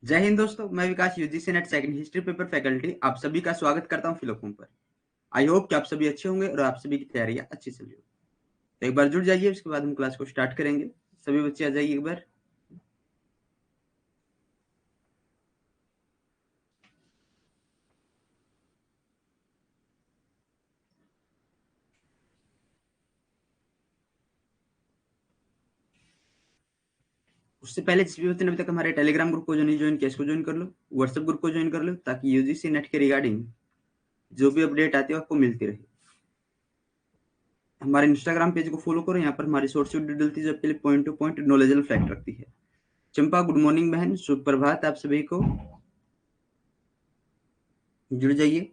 जय हिंद दोस्तों, मैं Vikas UGC NET second history paper faculty आप सभी का स्वागत करता हूं फिलोकॉम पर। आई होप कि आप सभी अच्छे होंगे और आप सभी की तैयारियां अच्छी चल रही हो। तो एक बार जुड़ जाइए, उसके बाद हम क्लास को स्टार्ट करेंगे। सभी बच्चे आ जाइए एक बार। उससे पहले जिस भी बच्चे ने अभी तक हमारे टेलीग्राम ग्रुप को जो नहीं ज्वाइन किया, इसको ज्वाइन कर लो, व्हाट्सएप ग्रुप को ज्वाइन कर लो, ताकि यूजीसी नेट के रिगार्डिंग जो भी अपडेट आती है आपको मिलती रहे। हमारे इंस्टाग्राम पेज को फॉलो करो, यहाँ पर हमारी शॉर्ट्स वीडियो डलती है जो आपके लिए point two point knowledgeable fact रखती है। चंपा, गुड मॉर्निंग बहन, शुभ प्रभात आप सभी को। जुड़ जाइए।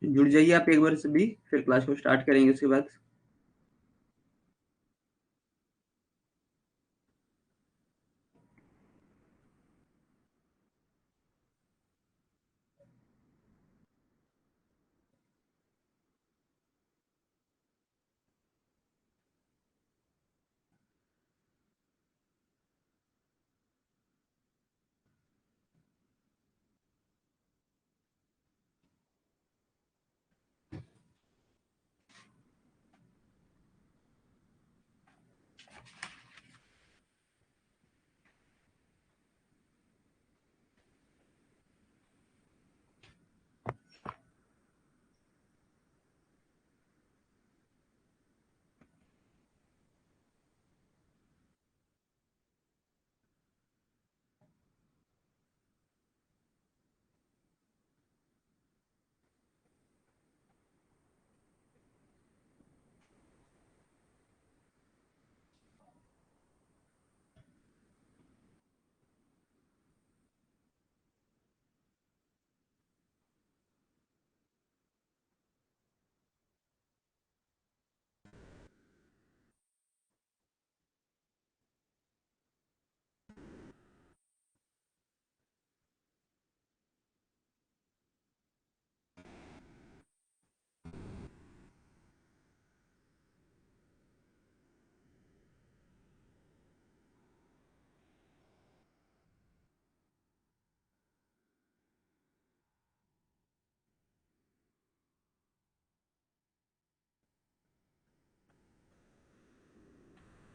जुड़ जाइए आप एक बार सभी, फिर क्लास को स्टार्ट करेंगे उसके बाद।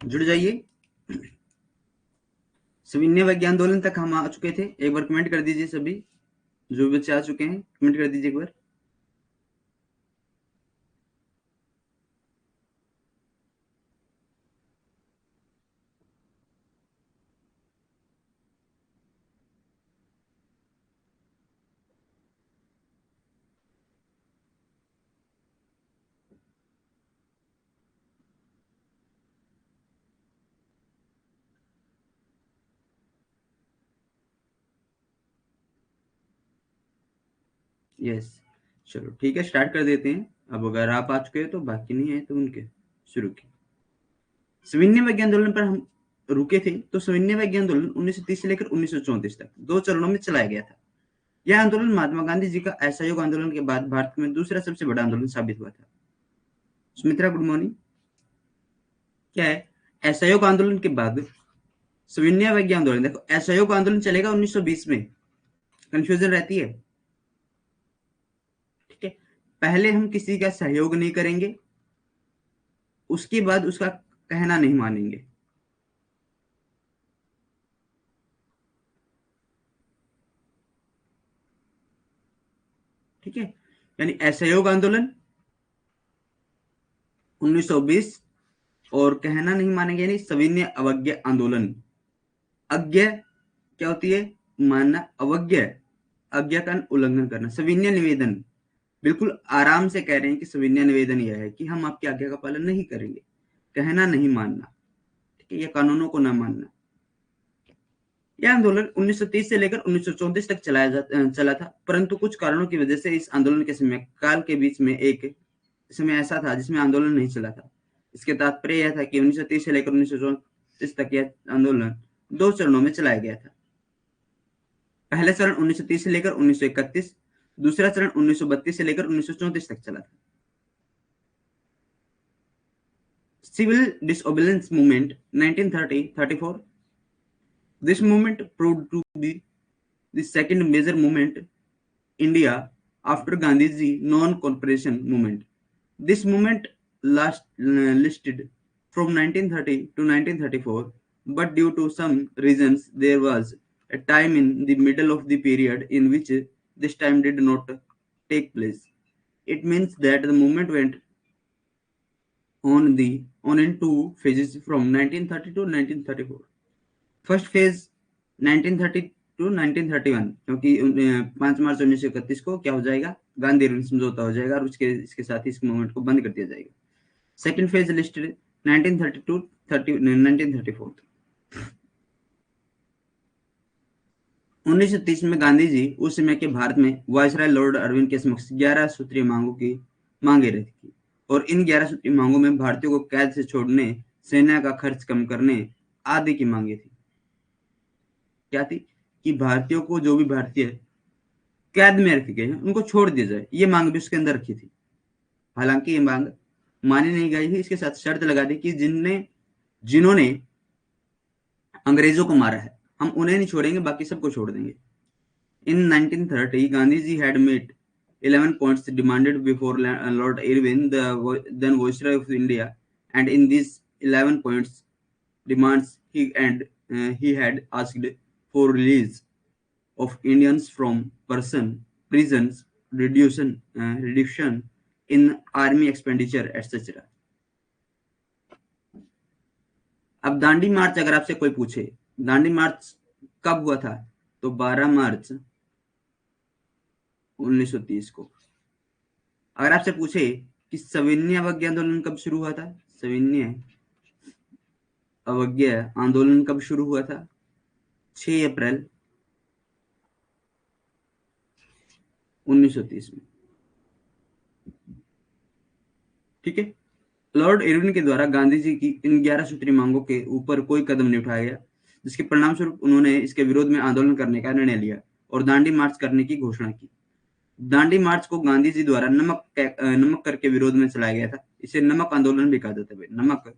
जुड़ जाइए। सविनय वैज्ञानिक आंदोलन तक हम आ चुके थे। एक बार कमेंट कर दीजिए सभी, जो भी बच्चे आ चुके हैं कमेंट कर दीजिए एक बार। यस, चलो ठीक है, स्टार्ट कर देते हैं। अब अगर आप आ चुके हैं तो, बाकी नहीं है तो उनके शुरू की। सविनय वैज्ञानिक आंदोलन पर हम रुके थे। तो सविनय वैज्ञानिक आंदोलन 1930 से लेकर 1934 तक 2 चरणों में चलाया गया था। यह आंदोलन महात्मा गांधी जी का असहयोग आंदोलन के बाद भारत में दूसरा सबसे बड़ा आंदोलन साबित हुआ था। Sumitra, good morning. क्या है असहयोग आंदोलन के बाद सविनय वैज्ञानिक आंदोलन? देखो, असहयोग आंदोलन चलेगा 1920 में, कंफ्यूजन रहती है। ठीक है, पहले हम किसी का सहयोग नहीं करेंगे, उसके बाद उसका कहना नहीं मानेंगे। ठीक है, यानी असहयोग आंदोलन 1920 और कहना नहीं मानेंगे यानी सविनय अवज्ञा आंदोलन। अज्ञा क्या होती है? मानना। अवज्ञा, आज्ञा का उल्लंघन करना। सविनय निवेदन, बिल्कुल आराम से कह रहे हैं कि सविनय निवेदन यह है कि हम आपकी आज्ञा का पालन नहीं करेंगे। कहना नहीं मानना, ठीक है, या कानूनों को न मानना। यह आंदोलन 1930 से लेकर 1934 तक चला था, परंतु कुछ कारणों की वजह से इस आंदोलन के समय काल के बीच में एक समय ऐसा था जिसमें आंदोलन नहीं चला था। इसके तात्पर्य यह था कि 1930 से लेकर 1934 तक यह आंदोलन 2 चरणों में चलाया गया था। पहला चरण 1930 से लेकर 1931, दूसरा चरण 1932 से लेकर 1934 तक चला था। Civil disobedience movement 1930-34. This movement proved to be the second major movement India after Gandhiji non-cooperation movement. This movement lasted from 1930 to 1934, but due to some reasons there was a time in the middle of the period in which this time did not take place. It means that the movement went on in two phases from 1930 to 1934. First phase 1930 to 1931, क्योंकि 5 मार्च 1931 को क्या हो जाएगा? Gandhi Irwin समझौता हो जाएगा और इसके साथ ही इस मूवमेंट को बंद कर दिया जाएगा। Second phase listed 1932 1934। 1930 में गांधी जी उस समय के भारत में वायसराय लॉर्ड अरविंद के समक्ष 11 सूत्रीय मांगे रही थी, और इन 11 सूत्रीय मांगों में भारतीयों को कैद से छोड़ने, सेना का खर्च कम करने आदि की मांगे थी। क्या थी? कि भारतीयों को, जो भी भारतीय कैद में रखे गए हैं, उनको छोड़ दिया जाए। ये मांग भी उसके अंदर रखी थी। हालांकि ये मांग मानी नहीं गई थी। इसके साथ शर्त लगा दी कि जिन्होंने अंग्रेजों को मारा है, हम उन्हें नहीं छोड़ेंगे, बाकी सबको छोड़ देंगे। इन 1930 Gandhi ji had made 11 points demanded before Lord Irwin, the then Viceroy of India, and in these 11 points demands he had asked for release of Indians from prisons, reduction in army expenditure, etc. अब दांडी मार्च अगर आपसे कोई पूछे दांडी मार्च कब हुआ था, तो 12 मार्च 1930 को। अगर आपसे पूछे कि सविनय अवज्ञा आंदोलन कब शुरू हुआ था, सविनय अवज्ञा आंदोलन कब शुरू हुआ था? 6 अप्रैल 1930 में। ठीक है। लॉर्ड इरविन के द्वारा गांधी जी की इन 11 सूत्री मांगों के ऊपर कोई कदम नहीं उठाया गया, जिसके परिणाम स्वरूप उन्होंने इसके विरोध में आंदोलन करने का निर्णय लिया और दांडी मार्च करने की घोषणा की। दांडी मार्च को गांधी जी द्वारा नमक करके विरोध में चलाया गया था। इसे नमक आंदोलन भी कहा जाता है। नमक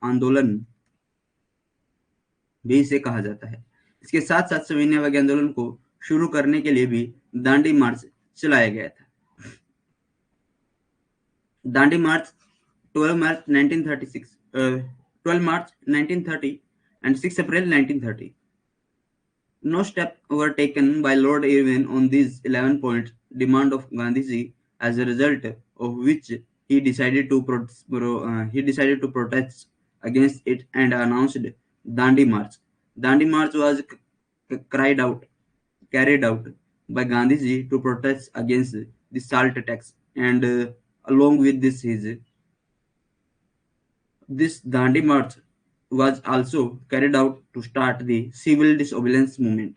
आंदोलन भी इसे कहा जाता है। इसके साथ साथ सविनय अवज्ञा आंदोलन को शुरू करने के लिए भी दांडी मार्च चलाया गया था। दांडी मार्च 12 March 1930 and 6 April 1930. No steps were taken by Lord Irwin on these 11 points demand of Gandhiji, as a result of which he decided to protest against it and announced Dandi March. Dandi March was carried out by Gandhiji to protest against the salt tax, and along with this Dandi March was also carried out to start the civil disobedience movement.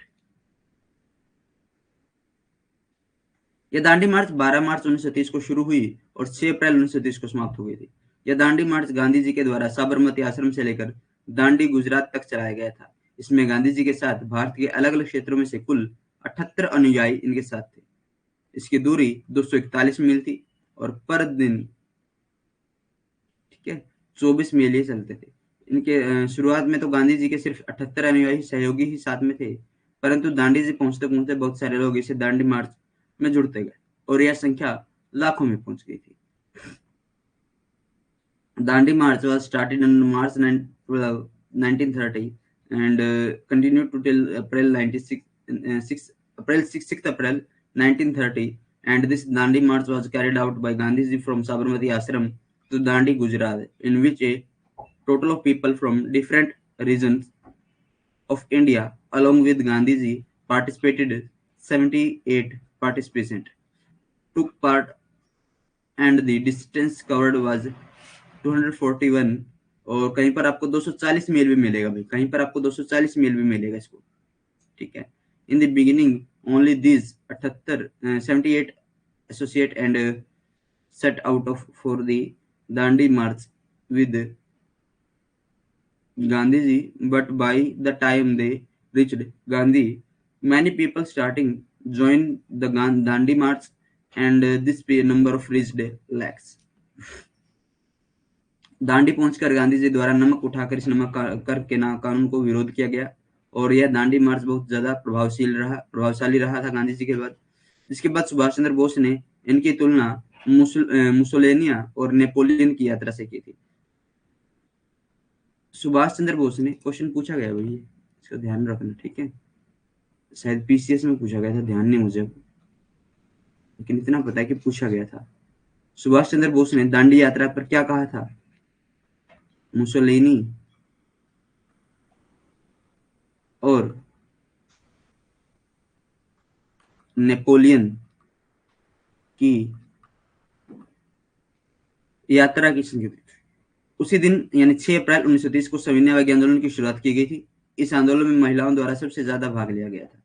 यह दांडी मार्च 12 मार्च 1930 को शुरू हुई और 6 अप्रैल 1930 को समाप्त हो गई थी। यह दांडी मार्च गांधी जी के द्वारा साबरमती आश्रम से लेकर दांडी गुजरात तक चलाया गया था। इसमें गांधी जी के साथ भारत के अलग अलग क्षेत्रों में से कुल 78 अनुयायी इनके साथ थे। इसकी दूरी 241 मील थी और पर दिन, ठीक है, 24 मील ही चलते थे। इनके शुरुआत में तो गांधी जी के सिर्फ 78 अनुयायी सहयोगी ही साथ में थे, परंतु दांडी जी पहुंचते पहुंचते बहुत सारे लोग इसे दांडी मार्च में जुड़ते गए और यह संख्या लाखों में पहुंच गई थी। दांडी मार्च was started on March 12, 1930 and continued to till April 6th April 1930, and this Dandi march was carried out by Gandhiji from Sabarmati Ashram to Dandi, Gujarat, in which a total of people from different regions of India, along with Gandhiji, participated. 78 participants took part, and the distance covered was 241। और कहीं पर आपको 240 मील भी मिलेगा भाई, कहीं पर आपको 240 मील भी मिलेगा इसको, ठीक है। In the beginning only these 78 78 associate and set out of for the Dandi March with Gandhiji, but by the time they reached Gandhi, many people starting joined the Dandi March, and this number of reached lakhs. Dandi पहुंचकर गांधी जी द्वारा नमक उठाकर इस नमक कर के ना कानून को विरोध किया गया, और यह दांडी मार्च बहुत ज्यादा प्रभावशाली रहा था गांधी जी के बाद। इसके बाद सुभाष चंद्र बोस ने इनकी तुलना मुसोलिनी और नेपोलियन की यात्रा से की थी। सुभाष चंद्र बोस ने, क्वेश्चन पूछा गया भाई, इसका ध्यान रखना, ठीक है। शायद पीसीएस में पूछा गया था, ध्यान नहीं मुझे, लेकिन इतना पता है कि पूछा गया था। सुभाष चंद्र बोस ने दांडी यात्रा पर क्या कहा था? मुसोलिनी और नेपोलियन की यात्रा की संगीत। उसी दिन यानी 6 अप्रैल 1930 को सविनय अवज्ञा आंदोलन की शुरुआत की गई थी। इस आंदोलन में महिलाओं द्वारा सबसे ज्यादा भाग लिया गया था।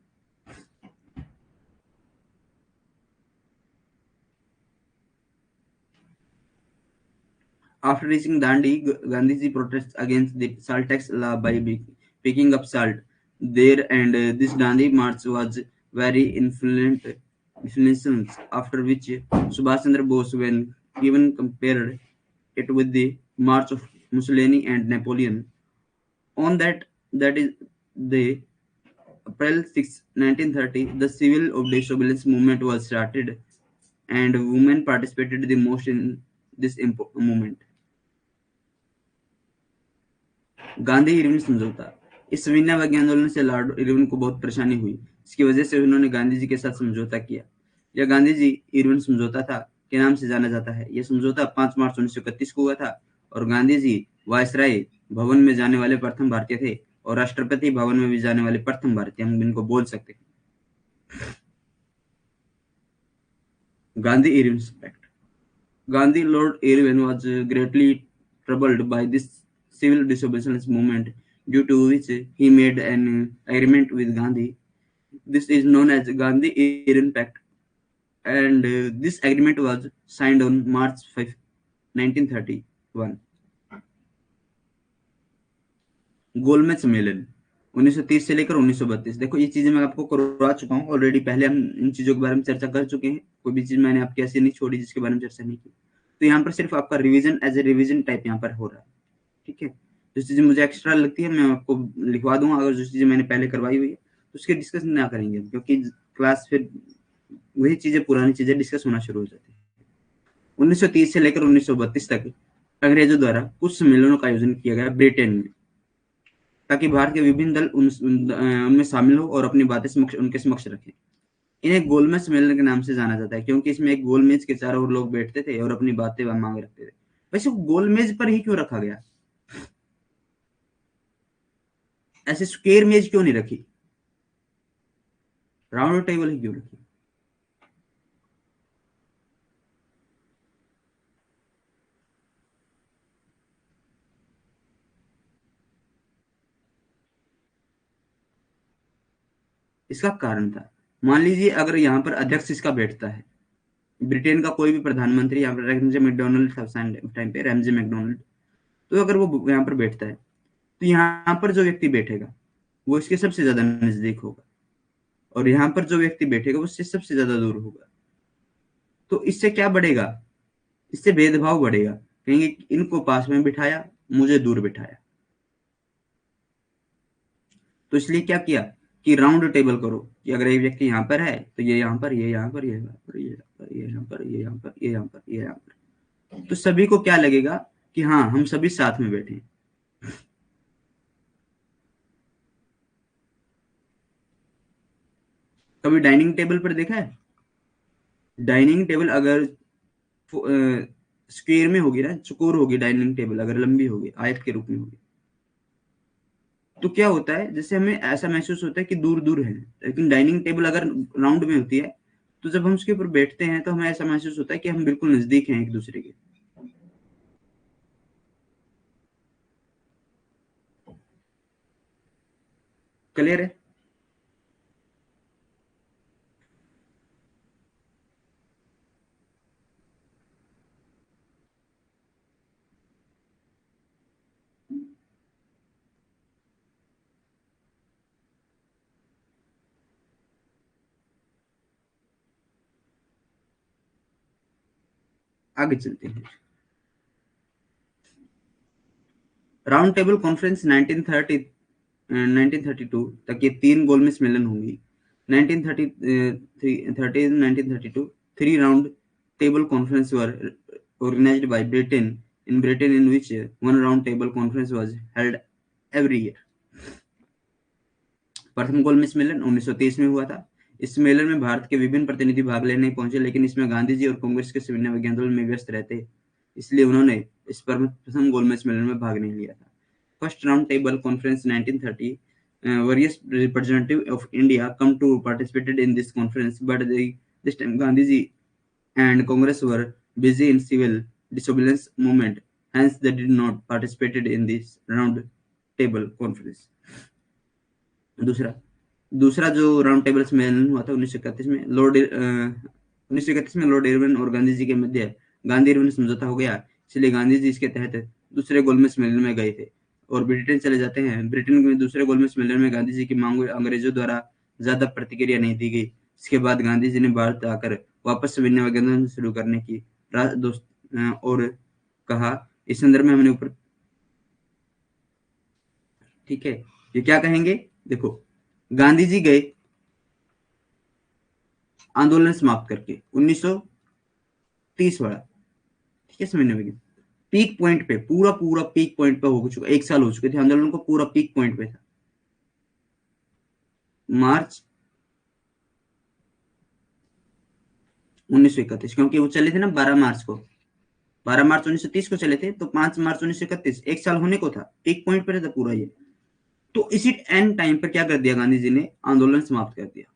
After reaching Dandi, Gandhiji protests against the salt tax law by picking up salt there, and this Dandi march was very influential. After which Subhash Chandra Bose, when given compared it with the march of Mussolini and Napoleon, on that is the April 6, 1930, the civil disobedience movement was started, and women participated the most in this movement. Gandhi Irwin समझौता। इस सविनय अवज्ञा आंदोलन से Lord Irwin को बहुत परेशानी हुई। इसकी वजह से उन्होंने गांधी जी के साथ समझौता किया। यह गांधी जी इरविन समझौता था के नाम से जाना जाता है। यह समझौता 5 मार्च 1931 को हुआ था, और गांधी जी वायसराय भवन में जाने वाले प्रथम भारतीय थे, और राष्ट्रपति भवन में भी जाने वाले प्रथम भारतीय, हम इनको बोल सकते हैं। Gandhi Irwin pact. Gandhi Lord Irwin was greatly troubled by this civil disobedience movement, due to which he made an agreement with Gandhi. This is known as Gandhi-Irwin Pact, and this agreement was signed on March 5, 1931. गोलमेज सम्मेलन 1930 से लेकर 1932। देखो ये चीजें मैं आपको करवा चुका हूँ ऑलरेडी, पहले हम इन चीजों के बारे में चर्चा कर चुके हैं। कोई भी चीज मैंने आपकी ऐसी नहीं छोड़ी जिसके बारे में चर्चा नहीं की। तो यहाँ पर सिर्फ आपका revision as a revision type यहाँ पर हो रहा है, ठीक है। जो चीजें मुझे एक्स्ट्रा लगती है मैं आपको लिखवा दूंगा। अगर जो चीजें मैंने पहले करवाई हुई है तो उसके डिस्कस ना करेंगे, क्योंकि क्लास फिर वही चीजें, पुरानी चीजें डिस्कस होना शुरू हो जाती है। 1930 से लेकर 1932 तक अंग्रेजों द्वारा कुछ सम्मेलनों का आयोजन किया गया ब्रिटेन में, ताकि भारत के विभिन्न दल उनमें शामिल हो और अपनी बातें उनके समक्ष रखें। इन्हें गोलमेज सम्मेलन के नाम से जाना जाता है, क्योंकि इसमें एक गोलमेज के चारों ओर लोग बैठते थे और अपनी बातें मांग रखते थे। वैसे गोलमेज पर ही क्यों रखा गया? ऐसे स्क्वायर मेज क्यों नहीं रखी? राउंड टेबल ही क्यों रखी? इसका कारण था, मान लीजिए अगर यहाँ पर अध्यक्ष इसका बैठता है, ब्रिटेन का कोई भी प्रधानमंत्री, यहाँ पर रैमजे मैकडोनल्ड था टाइम पे, रैमजे मैकडोनल्ड, तो अगर वो यहाँ पर बैठता है तो यहाँ पर जो व्यक्ति बैठेगा वो इसके सबसे ज्यादा नजदीक होगा, और यहाँ पर जो व्यक्ति बैठेगा वो इससे सबसे ज्यादा दूर होगा। तो इससे क्या बढ़ेगा? इससे भेदभाव बढ़ेगा। कहेंगे इनको पास में बिठाया, मुझे दूर बिठाया। तो इसलिए क्या किया कि राउंड टेबल करो, कि अगर एक व्यक्ति यहाँ पर है तो ये यहाँ पर, ये यहाँ पर, ये यहाँ पर, ये यहाँ पर, ये यहाँ पर, ये यहाँ पर, ये यहाँ पर, तो सभी को क्या लगेगा कि हाँ हम सभी साथ में बैठे। कभी डाइनिंग टेबल पर देखा है? डाइनिंग टेबल अगर स्क्वायर में होगी ना, चौकोर होगी डाइनिंग टेबल, अगर लंबी होगी आयत के रूप में होगी तो क्या होता है, जैसे हमें ऐसा महसूस होता है कि दूर दूर है, लेकिन डाइनिंग टेबल अगर राउंड में होती है तो जब हम उसके ऊपर बैठते हैं तो हमें ऐसा महसूस होता है कि हम बिल्कुल नजदीक हैं एक दूसरे के। क्लियर है? आगे चलते हैं। राउंड टेबल कॉन्फ्रेंस 1932 तक ये तीन गोलमेज सम्मेलन होंगी। 1932 three round table conference were organized by Britain in which one round table conference was held every year। प्रथम गोलमेज सम्मेलन 1923 में हुआ था। इस सम्मेलन में भारत के विभिन्न प्रतिनिधि भाग लेने पहुंचे, लेकिन इसमें गांधी जी और कांग्रेस के सविनय अवज्ञा आंदोलन में व्यस्त रहते, इसलिए उन्होंने इस प्रथम गोलमेज सम्मेलन में भाग नहीं लिया था। First round table conference 1930, various representatives of India come to participated in this conference, but this time Gandhiji and Congress were busy in civil disobedience movement, hence they did not participated in this round table conference। दूसरा दूसरा जो round table सम्मेलन हुआ था 1931 में, 1931 में Lord Irwin और गांधी जी के मध्य गांधी इरविन समझौता हो गया, इसलिए गांधी जी इसके तहत दूसरे गोलमेज सम्मेलन में गए थे और ब्रिटेन चले जाते हैं। ब्रिटेन में दूसरे गोलमेज सम्मेलन में गांधी जी की मांग अंग्रेजों द्वारा ज्यादा प्रतिक्रिया नहीं दी गई। इसके बाद गांधी जी ने भारत आकर वापस सविनय आंदोलन शुरू करने की और कहा। इस संदर्भ में हमने ऊपर, ठीक है, ये क्या कहेंगे, देखो, गांधी जी गए आंदोलन समाप्त करके 1930 वाला, ठीक है, समझने में पीक पॉइंट पे, पूरा पूरा पीक पॉइंट पे हो चुका, 1 साल हो चुके थे आंदोलन को, पूरा पीक पॉइंट पे था। मार्च 1931, क्योंकि वो चले थे ना 12 मार्च को, 12 मार्च 1930 को चले थे, तो 5 मार्च 1931 1 साल होने को था, पीक पॉइंट पे था पूरा ये। तो इसी एंड टाइम पर क्या कर दिया गांधी जी ने, आंदोलन समाप्त कर दिया।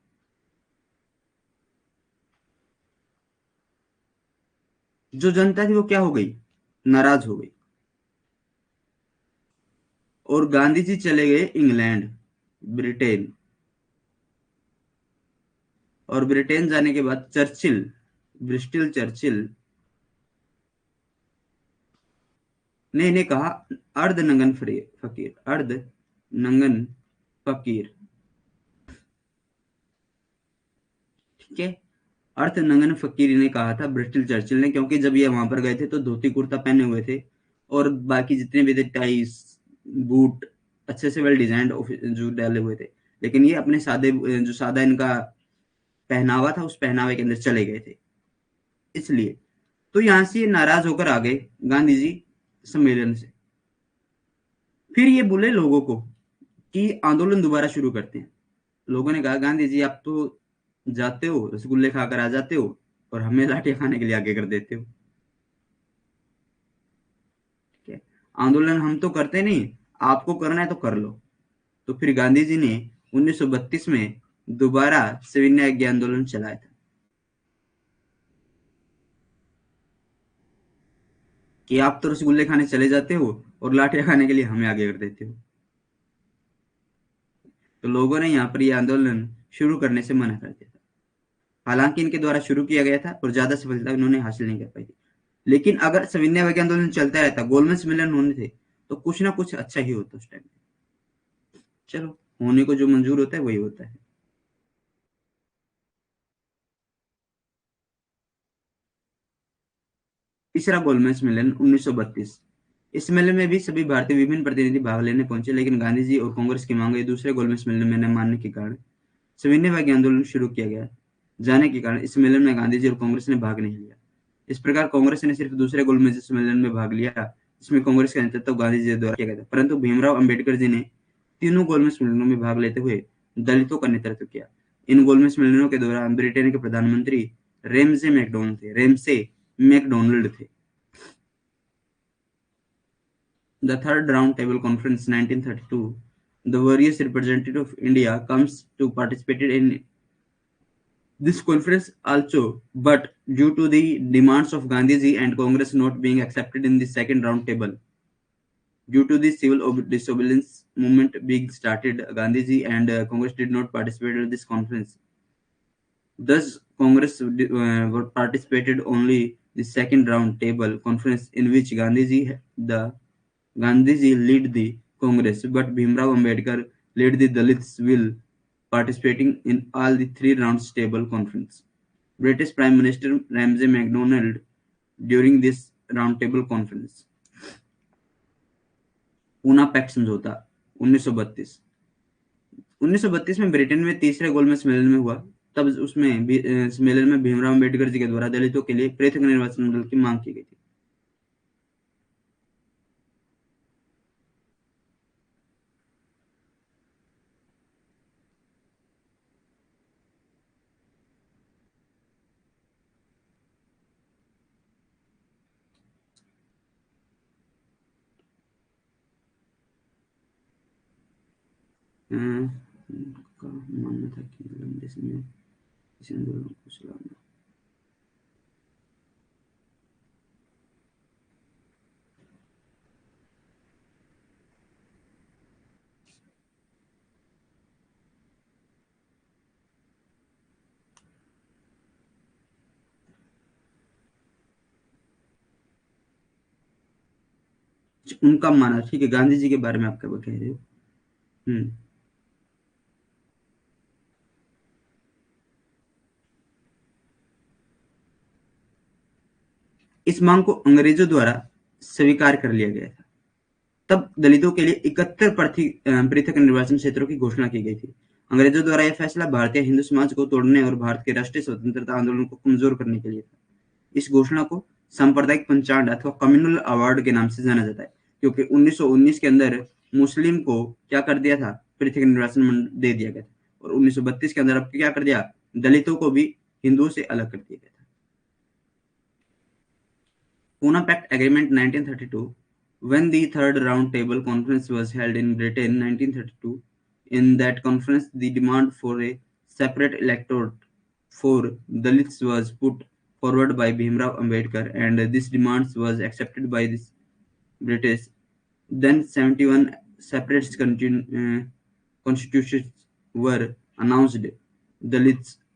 जो जनता थी वो क्या हो गई, नाराज हो गई, और गांधी जी चले गए इंग्लैंड, ब्रिटेन, और ब्रिटेन जाने के बाद ब्रिस्टल चर्चिल ने इन्हें कहा अर्ध नंगन फकीर, अर्ध नंगन फकीर, ठीक है, अर्थ नंगन फकीर ने कहा था ब्रिस्टल चर्चिल ने, क्योंकि जब ये वहां पर गए थे तो धोती कुर्ता पहने हुए थे और बाकी जितने भी थे टाइस बूट अच्छे से वेल डिजाइंड जो डाले हुए थे, लेकिन ये अपने सादे, जो सादा इनका पहनावा था उस पहनावे के अंदर चले गए थे, इसलिए। तो यहां से नाराज होकर आ गए गांधी जी सम्मेलन से। फिर ये बोले लोगों को कि आंदोलन दोबारा शुरू करते हैं। लोगों ने कहा गांधी जी आप तो जाते हो, रसगुल्ले खाकर आ जाते हो और हमें लाठियां खाने के लिए आगे कर देते हो, ठीक है, आंदोलन हम तो करते नहीं, आपको करना है तो कर लो। तो फिर गांधी जी ने 1932 में दोबारा सविनय अवज्ञा आंदोलन चलाया था कि आप तो रसगुल्ले खाने चले जाते हो और लाठियां खाने के लिए हमें आगे कर देते हो। तो लोगों ने यहाँ पर यह आंदोलन शुरू करने से मना कर दिया था। हालांकि इनके द्वारा शुरू किया गया था और ज्यादा सफलता इन्होंने हासिल नहीं कर पाई थी, लेकिन अगर सविनय अवज्ञा आंदोलन चलता रहता, गोलमेज सम्मेलन होने थे, तो कुछ ना कुछ अच्छा ही होता उस टाइम। चलो, होने को जो मंजूर होता है वही होता है। तीसरा गोलमेज सम्मेलन 1932। इस सम्मेलन में भी सभी भारतीय विभिन्न प्रतिनिधि भाग लेने पहुंचे, लेकिन गांधी जी और कांग्रेस की मांगे दूसरे गोलमेज सम्मेलन में न मानने के कारण सविनय अवज्ञा आंदोलन शुरू किया गया जाने के कारण इस सम्मेलन में गांधी जी और कांग्रेस ने भाग नहीं लिया। इस प्रकार कांग्रेस ने सिर्फ दूसरे गोलमेज सम्मेलन में भाग लिया, जिसमें कांग्रेस का नेतृत्व गांधी जी द्वारा किया गया था, परंतु भीमराव अंबेडकर जी ने तीनों गोलमेज सम्मेलनों में भाग लेते हुए दलितों का नेतृत्व किया। इन गोलमेज सम्मेलनों के दौरान ब्रिटेन के प्रधानमंत्री रेमसे मैकडोनल्ड थे, The third round table conference 1932, the various representatives of India comes to participate in this conference also, but due to the demands of Gandhiji and Congress not being accepted in the second round table, due to the civil disobedience movement being started, Gandhiji and Congress did not participate in this conference. Thus, Congress participated only the second round table conference in which Gandhiji led the Congress, but Bhimrao Ambedkar led the Dalits will participating in all the three rounds table conference. British Prime Minister Ramsay MacDonald during this roundtable conference. Poona pact समझौता 1932 1932 में Britain में तीसरे गोलमेज सम्मेलन में हुआ। तब उसमें सम्मेलन में भीमराव अम्बेडकर जी के द्वारा दलितों के लिए पृथक निर्वाचन मंडल की मांग की गई थी। उनका मानना था कि देश में इस आंदोलन को चलाना। उनका माना, ठीक है, गांधी जी के बारे में आप क्या कह रहे हो? इस मांग को अंग्रेजों द्वारा स्वीकार कर लिया गया था। तब दलितों के लिए 71 पृथक निर्वाचन क्षेत्रों की घोषणा की गई थी। अंग्रेजों द्वारा यह फैसला भारतीय हिंदू समाज को तोड़ने और भारत के राष्ट्रीय स्वतंत्रता आंदोलन को कमजोर करने के लिए था। इस घोषणा को सांप्रदायिक पंचांड अथवा कम्युनल अवार्ड के नाम से जाना जाता है, क्योंकि 1919 के अंदर मुस्लिम को क्या कर दिया था, पृथक निर्वाचन दे दिया गया था, और 1932 के अंदर अब क्या कर दिया, दलितों को भी हिंदुओं से अलग कर दिया गया था। Pune Pact Agreement 1932. When the third round table conference was held in Britain 1932, in that conference the demand for a separate electorate for Dalits was put forward by Bhimrao Ambedkar, and this demand was accepted by the British. Then 71 separate constitutions were announced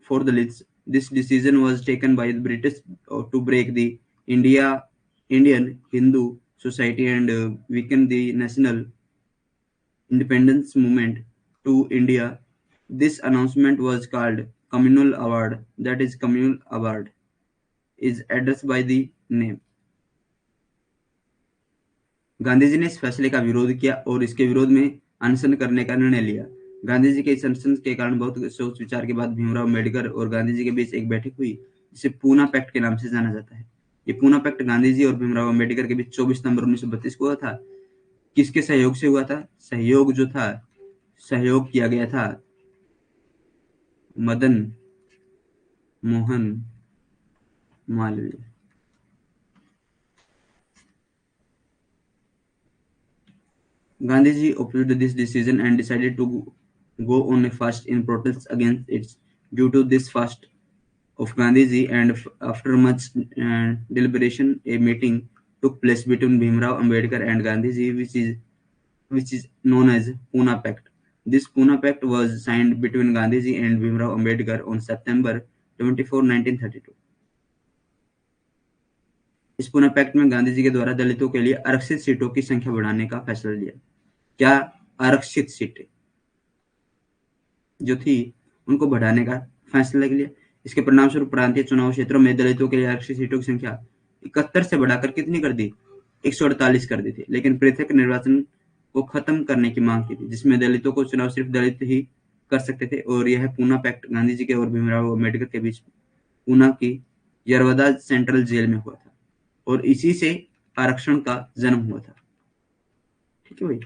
for Dalits. This decision was taken by the British to break the Indian Hindu society and weaken the national independence movement to India. This announcement was called Communal Award. That is, Communal Award is addressed by the name. Gandhi ji ने इस फैसले का विरोध किया और इसके विरोध में अनशन करने का निर्णय लिया। गांधी जी के इस अनशन के कारण बहुत सोच विचार के बाद भीमराव अम्बेडकर और गांधी जी के बीच एक बैठक हुई, जिसे पूना पैक्ट के नाम से जाना जाता है। ये पूना पैक्ट गांधी जी और भीमराव अम्बेडकर के बीच 24 नवंबर 1932 को हुआ था। किसके सहयोग से हुआ था? सहयोग किया गया था Madan Mohan Malviya. Gandhiji opposed this decision and decided to go on a fast in protest against it. Due to this fast of Gandhiji, and after much deliberation, a meeting took place between Bhimrao Ambedkar and Gandhiji, which is known as Pune Pact. This Pune Pact was signed between Gandhiji and Bhimrao Ambedkar on September 24, 1932. इस Pune pact में गांधी जी के द्वारा दलितों के लिए आरक्षित सीटों की संख्या बढ़ाने का फैसला लिया। क्या आरक्षित सीटें जो थी उनको बढ़ाने का फैसला लिया। इसके परिणाम स्वरूप प्रांतीय चुनाव क्षेत्रों में दलितों के लिए आरक्षित सीटों की संख्या 71 से बढ़ाकर कितनी कर दी? 148 कर दी थी। लेकिन पृथक निर्वाचन को खत्म करने की मांग की थी, जिसमें दलितों को चुनाव सिर्फ दलित ही कर सकते थे। और यह पूना पैक्ट गांधी जी के और भीमराव अम्बेडकर के बीच पूना की यरवदा सेंट्रल जेल में हुआ था, और इसी से आरक्षण का जन्म हुआ था। ठीक है भाई,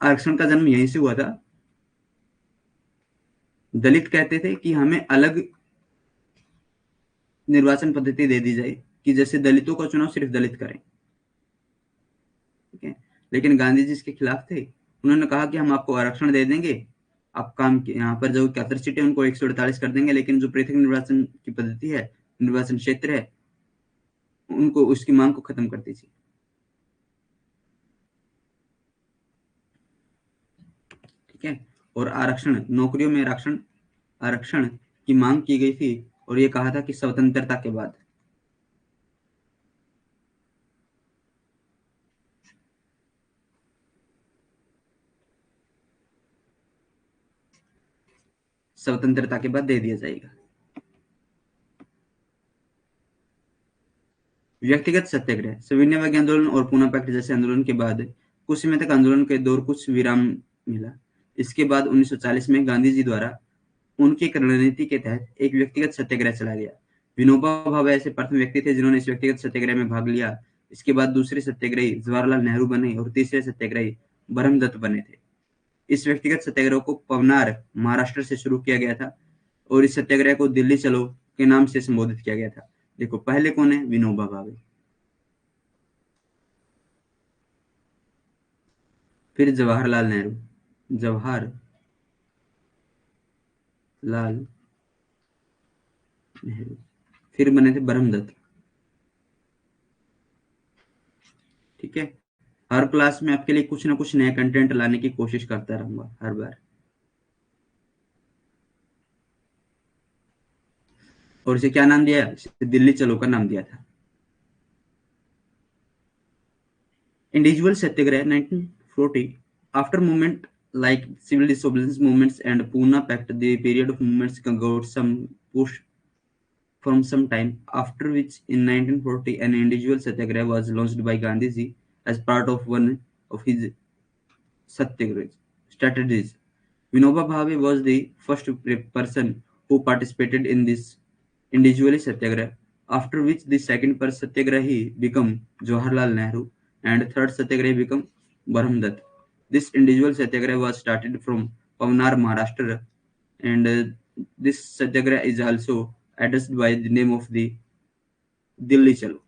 आरक्षण का जन्म यहीं से हुआ था। दलित कहते थे कि हमें अलग निर्वाचन पद्धति दे दी जाए कि जैसे दलितों का चुनाव सिर्फ दलित करें। लेकिन गांधी जी इसके खिलाफ थे। उन्होंने कहा कि हम आपको आरक्षण दे देंगे, आप काम यहाँ पर जो 71 सीटें उनको 148 कर देंगे, लेकिन जो पृथक निर्वाचन की पद्धति है, निर्वाचन क्षेत्र है, उनको उसकी मांग को खत्म कर दीजिए। ठीक है। और आरक्षण, नौकरियों में आरक्षण आरक्षण की मांग की गई थी, और ये कहा था कि स्वतंत्रता के बाद। स्वतंत्रता के बाद दे दिया जाएगा। व्यक्तिगत सत्याग्रह, सविनय अवज्ञा आंदोलन और पूना पैक्ट जैसे आंदोलन के बाद कुछ समय तक आंदोलन के दौर कुछ विराम मिला। इसके बाद 1940 में गांधी जी द्वारा उनकी एक रणनीति के तहत एक व्यक्तिगत सत्याग्रह चला गया। विनोबा भावे ऐसे प्रथम व्यक्ति थे जिन्होंने इस व्यक्तिगत सत्याग्रह में भाग लिया। इसके बाद दूसरे सत्याग्रही जवाहरलाल नेहरू बने और तीसरे सत्याग्रही ब्रह्मदत्त बने थे। इस व्यक्तिगत सत्याग्रह को पवनार, महाराष्ट्र से शुरू किया गया था, और इस सत्याग्रह को दिल्ली चलो के नाम से संबोधित किया गया था। देखो, पहले कौन है? विनोबा भावे। फिर जवाहरलाल नेहरू, जवाहरलाल नेहरू। फिर बने थे ब्रह्मदत्त। ठीक है। हर क्लास में आपके लिए कुछ ना कुछ नया कंटेंट लाने की कोशिश करता रहूंगा हर बार। और इसे क्या नाम दिया? इसे दिल्ली चलो का नाम दिया था। Individual Satyagraha 1940, after movement like civil disobedience movements and Pune Pact, the period of movements got some push from some time, after which in 1940 an individual satyagraha was launched by Gandhi ji as part of one of his satyagraha strategies. Vinoba Bhave was the first person who participated in this individually satyagraha, after which the second satyagrahi became Jawaharlal Nehru and third satyagrahi became Brahmdatt. This individual satyagraha was started from Pavanar, Maharashtra, and this satyagraha is also addressed by the name of the Dilli Chalo.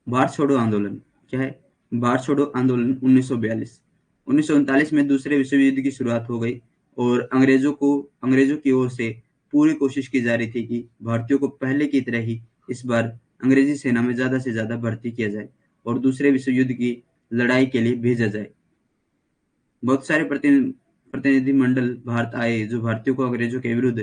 Bharat छोड़ो आंदोलन क्या है? भारत छोड़ो आंदोलन 1942। 1939 में दूसरे विश्व युद्ध की शुरुआत हो गई, और अंग्रेजों की ओर से पूरी कोशिश की जा रही थी कि भारतीयों को पहले की तरह ही इस बार अंग्रेजी सेना में ज्यादा से ज्यादा भर्ती किया जाए और दूसरे विश्व युद्ध की लड़ाई के लिए भेजा जाए। बहुत सारे प्रतिनिधि मंडल भारत आए जो भारतीयों को अंग्रेजों के विरुद्ध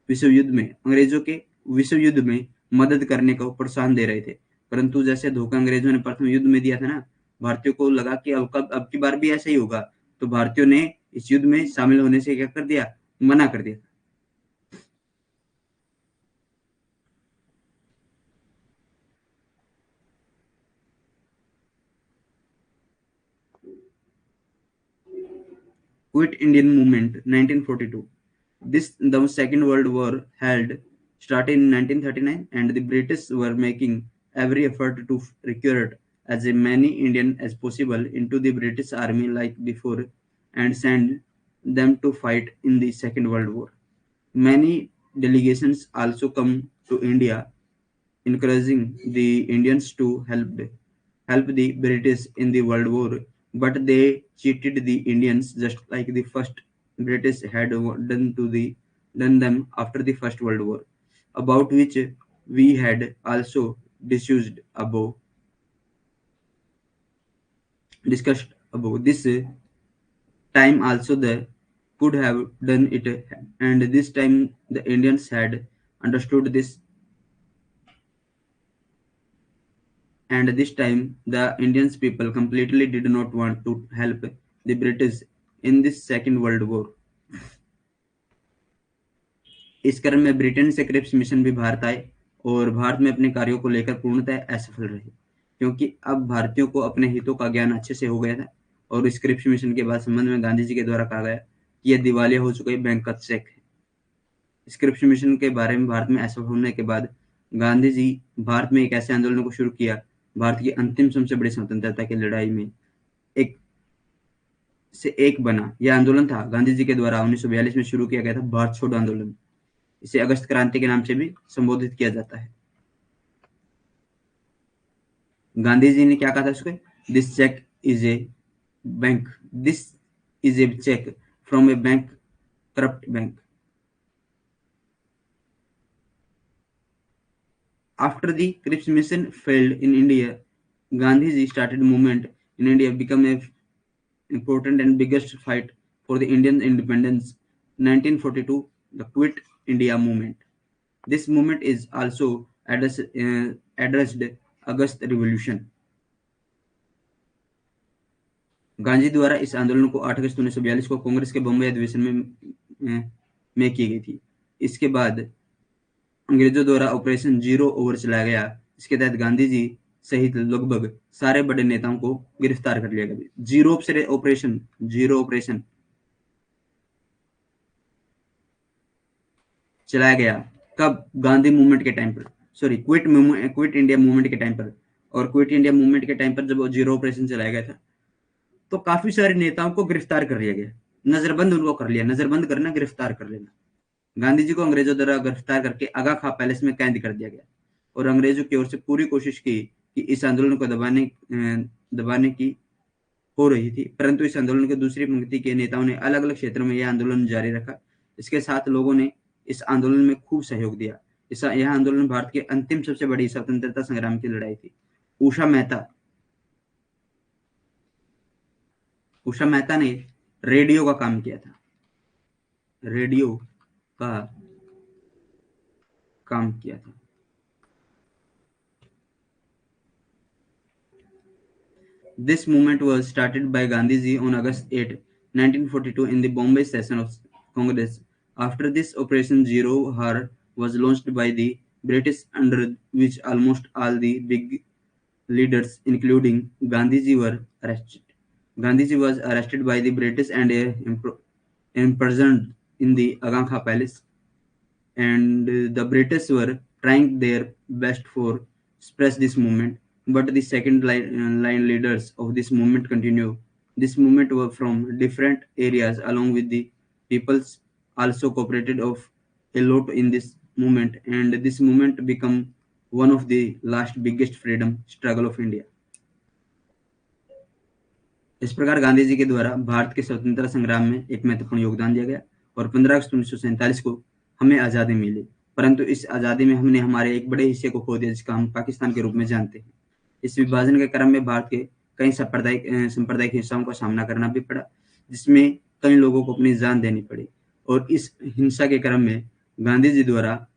अंग्रेजों के विश्व युद्ध में मदद करने को प्रोत्साहन दे रहे थे। परंतु जैसे धोखा अंग्रेजों ने प्रथम युद्ध में दिया था ना, भारतीयों को लगा कि अब की बार भी ऐसा ही होगा, तो भारतीयों ने इस युद्ध में शामिल होने से क्या कर दिया? मना कर दिया। Quit Indian Movement 1942. The Second World War held started in 1939, and the British were making every effort to recruit as many Indians as possible into the British Army like before and send them to fight in the Second World War. Many delegations also come to India, encouraging the Indians to help the British in the World War, but they cheated the Indians just like the first British had done them after the First World War, about which we had also discussed above. This time also they could have done it, and this time the Indians had understood this, and this time the Indian people completely did not want to help the British in this Second World War. इस क्रम में Britain से Cripps mission भी भारत आए और भारत में अपने कार्यों को लेकर पूर्णतः असफल रहे, क्योंकि अब भारतीयों को अपने हितों का ज्ञान अच्छे से हो गया था। और इस क्रिप्स मिशन के बाद संबंध में गांधी जी के द्वारा कहा गया कि यह दिवालिया हो चुका बैंक का चेक है। इस क्रिप्स मिशन के बारे में भारत में असफल होने के बाद गांधी जी भारत में एक ऐसे आंदोलन को शुरू किया, भारत की अंतिम सबसे बड़ी स्वतंत्रता की लड़ाई में एक बना। यह आंदोलन था गांधी जी के द्वारा 1942 में शुरू किया गया था, भारत छोड़ो आंदोलन। इसे अगस्त क्रांति के नाम से भी संबोधित किया जाता है। गांधी जी ने क्या कहा था उसको, this cheque is a bank, this is a cheque from a bank, corrupt bank. After the Cripps mission failed in India, Gandhiji started movement in India become a important and biggest fight for the Indian independence. 1942, the Quit India movement. This movement is also addressed August Revolution. Gandhi द्वारा इस आंदोलन को 8 अगस्त 1942 को कांग्रेस के बम्बई अधिवेशन में की गई थी। इसके बाद अंग्रेजों द्वारा ऑपरेशन जीरो ओवर चलाया गया। इसके तहत गांधी जी सहित लगभग सारे बड़े नेताओं को गिरफ्तार कर लिया गया। जीरो ऑपरेशन चलाया गया कब, गांधी मूवमेंट के टाइम पर, सॉरी क्विट इंडिया मूवमेंट के टाइम पर। और क्विट इंडिया मूवमेंट के टाइम पर जब जीरो ऑपरेशन चलाया गया था तो काफी सारे नेताओं को गिरफ्तार कर लिया गया, नजरबंद उनको कर लिया। नजरबंद करना, गिरफ्तार कर लेना। गांधी जी को अंग्रेजों द्वारा गिरफ्तार करके आगा खां पैलेस में कैद कर दिया गया और अंग्रेजों की ओर से पूरी कोशिश की कि इस आंदोलन को दबाने की हो रही थी, परंतु इस आंदोलन के दूसरी पंक्ति के नेताओं ने अलग अलग क्षेत्रों में यह आंदोलन जारी रखा। इसके साथ लोगों ने इस आंदोलन में खूब सहयोग दिया। यह आंदोलन भारत के अंतिम सबसे बड़ी स्वतंत्रता संग्राम की लड़ाई थी। उषा मेहता ने रेडियो का काम किया था, रेडियो का काम किया था। This movement was started by Gandhiji on August 8, 1942 in the Bombay session of Congress. After this, Operation Zero Har was launched by the British, under which almost all the big leaders, including Gandhiji, were arrested. Gandhiji was arrested by the British and imprisoned in the Aga Khan Palace, and the British were trying their best for suppress this movement, but the second line leaders of this movement continue. This movement were from different areas, along with the peoples also cooperated of a lot in this movement, and this movement become one of the last biggest freedom struggle of India. इस प्रकार गांधी जी के द्वारा भारत के स्वतंत्रता संग्राम में एक महत्वपूर्ण योगदान दिया गया और 15 अगस्त 1947 को हमें आज़ादी मिली। परंतु इस आज़ादी में हमने हमारे एक बड़े हिस्से को खो दिया, जिसका हम पाकिस्तान के रूप में जानते हैं। इस विभाजन के क्रम में भारत के कई सांप्रदायिक हिंसाओं का सामना करना भी पड़ा, जिसमें कई लोगों को अपनी जान देनी पड़ी। और इस हिंसा के क्रम में गांधी जी द्वारा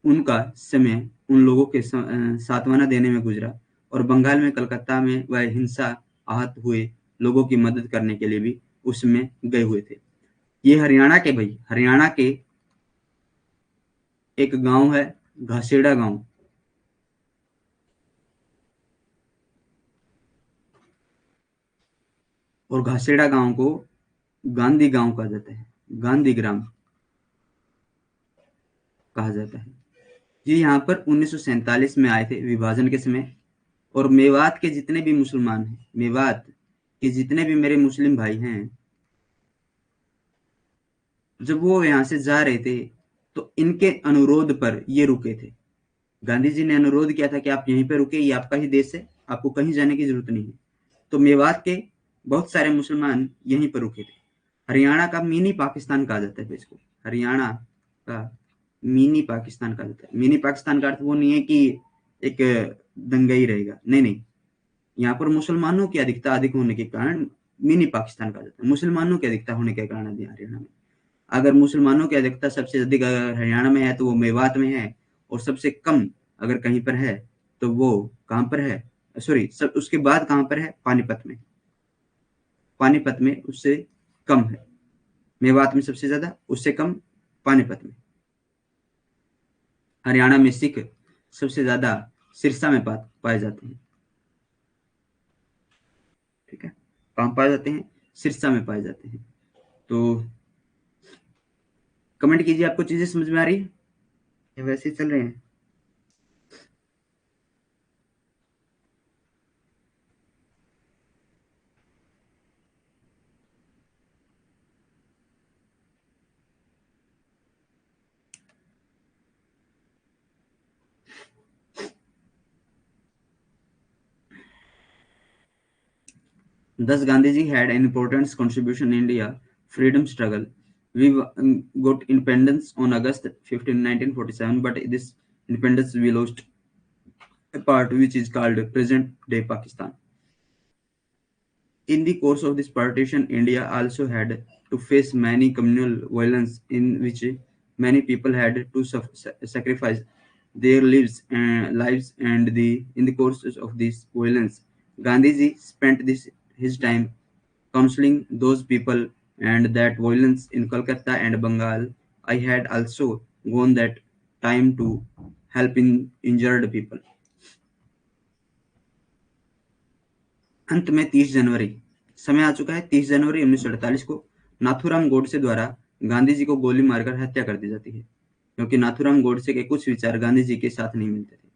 उनका समय उन लोगों के सांत्वना देने में गुजरा और बंगाल में कलकत्ता में वह हिंसा आहत हुए लोगों की मदद करने के लिए भी उसमें गए हुए थे। ये हरियाणा के एक गांव है, घासेड़ा गांव। और घासेड़ा गांव को गांधी गांव कहा जाता है, गांधी ग्राम कहा जाता है। ये यहाँ पर 1947 में आए थे विभाजन के समय। और मेवात के जितने भी मुसलमान हैं, मेवात के जितने भी मेरे मुस्लिम भाई हैं, जब वो यहाँ से जा रहे थे तो इनके अनुरोध पर ये रुके थे। गांधी जी ने अनुरोध किया था कि आप यहीं पे रुके, ये आपका ही देश है, आपको कहीं जाने की जरूरत नहीं है। तो मेवात के बहुत सारे मुसलमान यहीं पर रुके थे। हरियाणा का मिनी पाकिस्तान कहा जाता है इसको, हरियाणा का मिनी पाकिस्तान कहा जाता है। मिनी पाकिस्तान का अर्थ वो नहीं है कि एक दंगई रहेगा, नहीं नहीं। यहाँ पर मुसलमानों की अधिकता अधिक होने के कारण मिनी पाकिस्तान कहा जाता है। मुसलमानों की अधिकता होने के कारण हरियाणा में, अगर मुसलमानों की अधिकता सबसे अधिक अगर हरियाणा में है तो वो मेवात में है, और सबसे कम अगर कहीं पर है तो वो कहाँ पर है, सॉरी सब उसके बाद कहाँ पर है, पानीपत में। पानीपत में उससे कम है, मेवात में सबसे ज्यादा, उससे कम पानीपत में। हरियाणा में सिख सबसे ज्यादा सिरसा में पाए जाते हैं। ठीक है, कहाँ पाए जाते हैं, सिरसा में पाए जाते हैं। तो कमेंट कीजिए, आपको चीजें समझ में आ रही है या वैसे ही चल रहे हैं। Thus, Gandhiji had an important contribution in India freedom struggle. We got independence on August 15, 1947, but this independence we lost a part which is called present-day Pakistan. In the course of this partition, India also had to face many communal violence in which many people had to sacrifice their lives and in the course of this violence, Gandhiji spent his time counseling those people and that violence in Kolkata and Bengal. I had also gone that time to help in injured people. अंत में 30 जनवरी समय आ चुका है। 30 जनवरी 1948 को नाथूराम गोडसे द्वारा गांधी जी को गोली मारकर हत्या कर दी जाती है, क्योंकि नाथूराम गोडसे के कुछ विचार गांधी जी के साथ नहीं मिलते थे।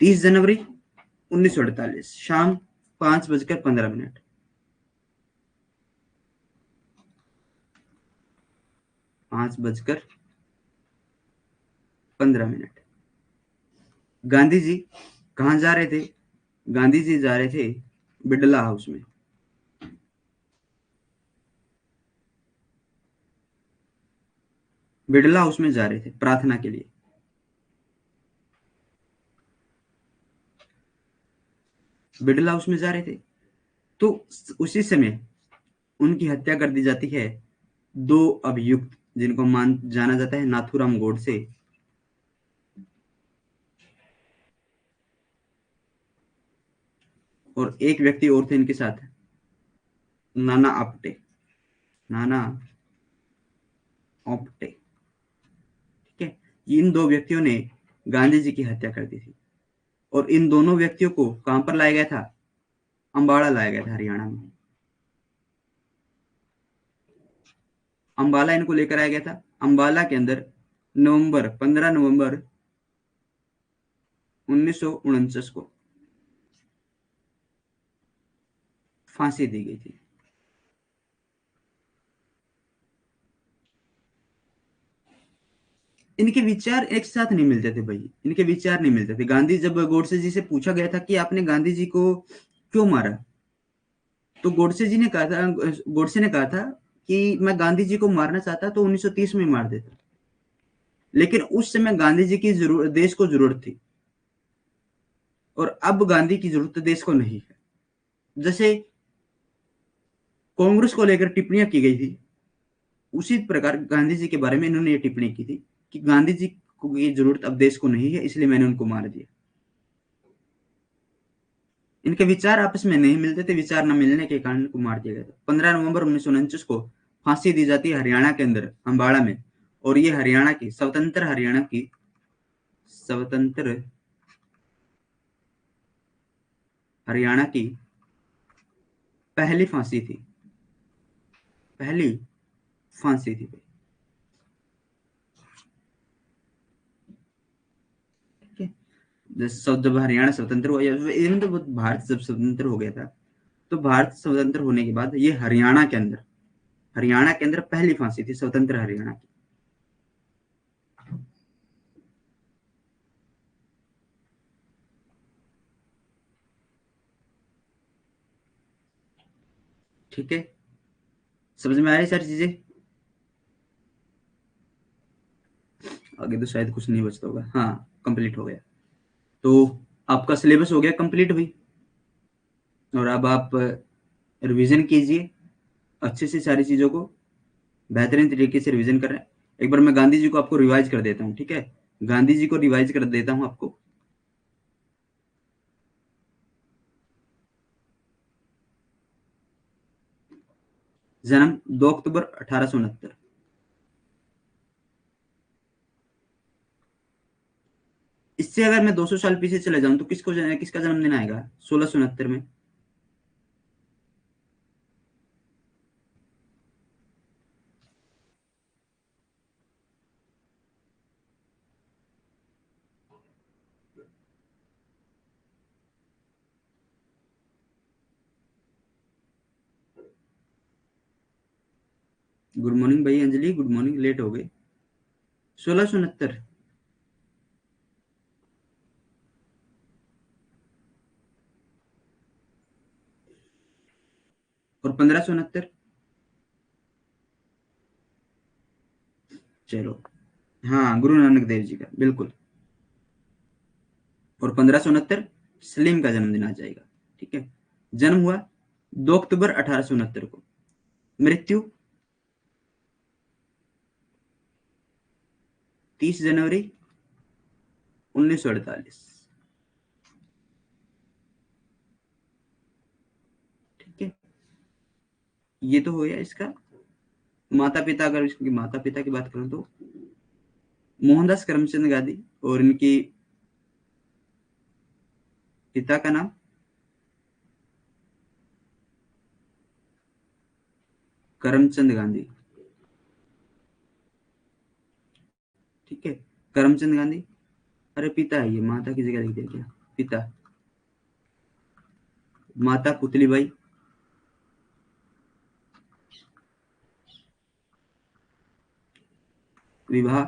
30 जनवरी 1948 शाम 5:15 5:15 गांधी जी कहाँ जा रहे थे? गांधी जी जा रहे थे बिड़ला हाउस में। बिड़ला हाउस में जा रहे थे प्रार्थना के लिए। बिड़ला हाउस में जा रहे थे तो उसी समय उनकी हत्या कर दी जाती है। दो अभियुक्त जिनको जाना जाता है नाथूराम गोडसे और एक व्यक्ति और थे इनके साथ, नाना आप्टे। नाना आप्टे, ठीक है। इन दो व्यक्तियों ने गांधी जी की हत्या कर दी थी और इन दोनों व्यक्तियों को कहां पर लाया गया था? अंबाला लाया गया था, हरियाणा में। अंबाला इनको लेकर आया गया था। अंबाला के अंदर 15 नवंबर 1949 को फांसी दी गई थी। इनके विचार एक साथ नहीं मिलते थे भाई, इनके विचार नहीं मिलते थे। गांधी जब गोडसे जी से पूछा गया था कि आपने गांधी जी को क्यों मारा, तो गोडसे ने कहा था कि मैं गांधी जी को मारना चाहता तो 1930 में मार देता, लेकिन उस समय गांधी जी की जरूरत, देश को जरूरत थी, और अब गांधी की जरूरत देश को नहीं है। जैसे कांग्रेस को लेकर टिप्पणियां की गई थी, उसी प्रकार गांधी जी के बारे में इन्होंने ये टिप्पणी की थी कि गांधी जी की जरूरत अब देश को नहीं है, इसलिए मैंने उनको मार दिया। इनके विचार आपस में नहीं मिलते थे, विचार न मिलने के कारण इनको मार दिया गया था। 15 नवंबर 1949 को फांसी दी जाती है हरियाणा के अंदर अंबाड़ा में, और ये स्वतंत्र हरियाणा की पहली फांसी थी। पहली फांसी थी भाई, ठीक है। जब हरियाणा स्वतंत्र हुआ, इवन तो भारत जब स्वतंत्र हो गया था, तो भारत स्वतंत्र होने के बाद ये हरियाणा के अंदर पहली फांसी थी स्वतंत्र हरियाणा की। ठीक है, समझ में आ रही सारी चीजें? आगे तो शायद कुछ नहीं बचता होगा। हाँ, कंप्लीट हो गया। तो आपका सिलेबस हो गया कंप्लीट भाई, और अब आप रिवीजन कीजिए अच्छे से सारी चीजों को, बेहतरीन तरीके से रिवीजन करें। एक बार मैं गांधी जी को आपको रिवाइज कर देता हूँ, ठीक है। गांधी जी को रिवाइज कर देता हूँ आपको। जन्म 2 अक्टूबर 1869। इससे अगर मैं 200 साल पीछे चले जाऊं तो किसका जन्मदिन आएगा 1669 में? गुड मॉर्निंग भाई अंजलि, गुड मॉर्निंग, लेट हो गए। 1669। और 1569। चलो, हाँ, गुरु नानक देव जी का, बिल्कुल। और 1569 सलीम का जन्मदिन आ जाएगा। ठीक है। जन्म हुआ 2 अक्टूबर 1869 को। मृत्यु 30 जनवरी 1948। ठीक है। ये तो हो गया इसका। माता पिता, अगर इसकी माता पिता की बात करूं तो मोहनदास करमचंद गांधी, और इनकी पिता का नाम करमचंद गांधी। ठीक है। करमचंद गांधी। अरे पिता है, ये माता की जगह लिख दिया क्या? पिता। माता पुतलीबाई। विवाह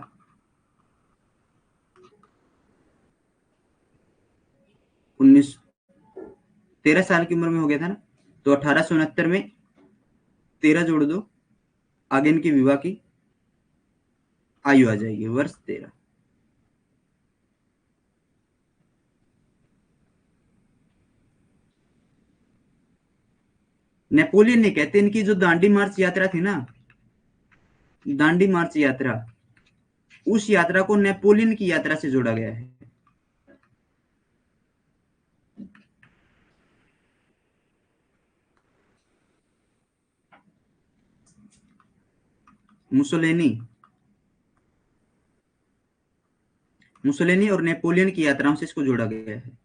19 13 साल की उम्र में हो गया था ना, तो 1869 में 13 जोड़ दो, आगे इनकी विवाह की आयु आ जाएगी, वर्ष 13। नेपोलियन नहीं कहते, इनकी जो दांडी मार्च यात्रा थी ना, दांडी मार्च यात्रा, उस यात्रा को नेपोलियन की यात्रा से जोड़ा गया है। मुसोलिनी मुसोलिनी और नेपोलियन की यात्राओं से इसको जोड़ा गया है।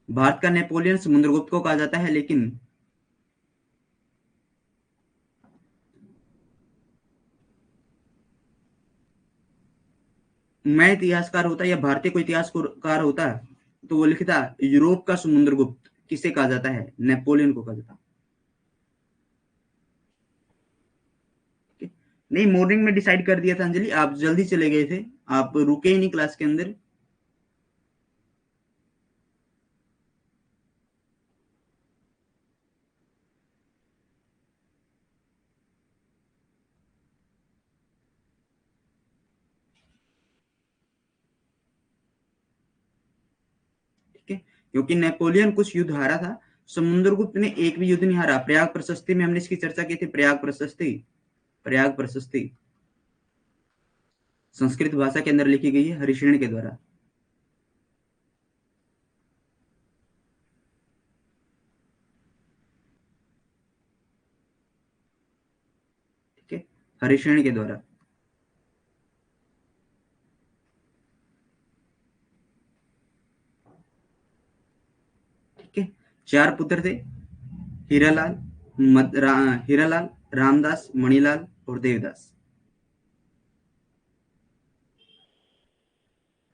भारत का नेपोलियन समुद्रगुप्त को कहा जाता है, लेकिन मैं इतिहासकार होता या भारतीय कोई इतिहासकार होता तो वो लिखता यूरोप का समुद्रगुप्त किसे कहा जाता है, नेपोलियन को कहा जाता। नहीं, मॉर्निंग में डिसाइड कर दिया था अंजलि, आप जल्दी चले गए थे, आप रुके ही नहीं क्लास के अंदर। ठीक है। क्योंकि नेपोलियन कुछ युद्ध हारा था, समुद्रगुप्त ने एक भी युद्ध नहीं हारा। प्रयाग प्रशस्ति में हमने इसकी चर्चा की थी। प्रयाग प्रशस्ति, प्रयाग प्रशस्ति संस्कृत भाषा के अंदर लिखी गई है हरिशरण के द्वारा। ठीक है, हरिशरण के द्वारा। ठीक है। 4 पुत्र थे, हीरालाल, हीरालाल, रामदास, मणिलाल और देवदास।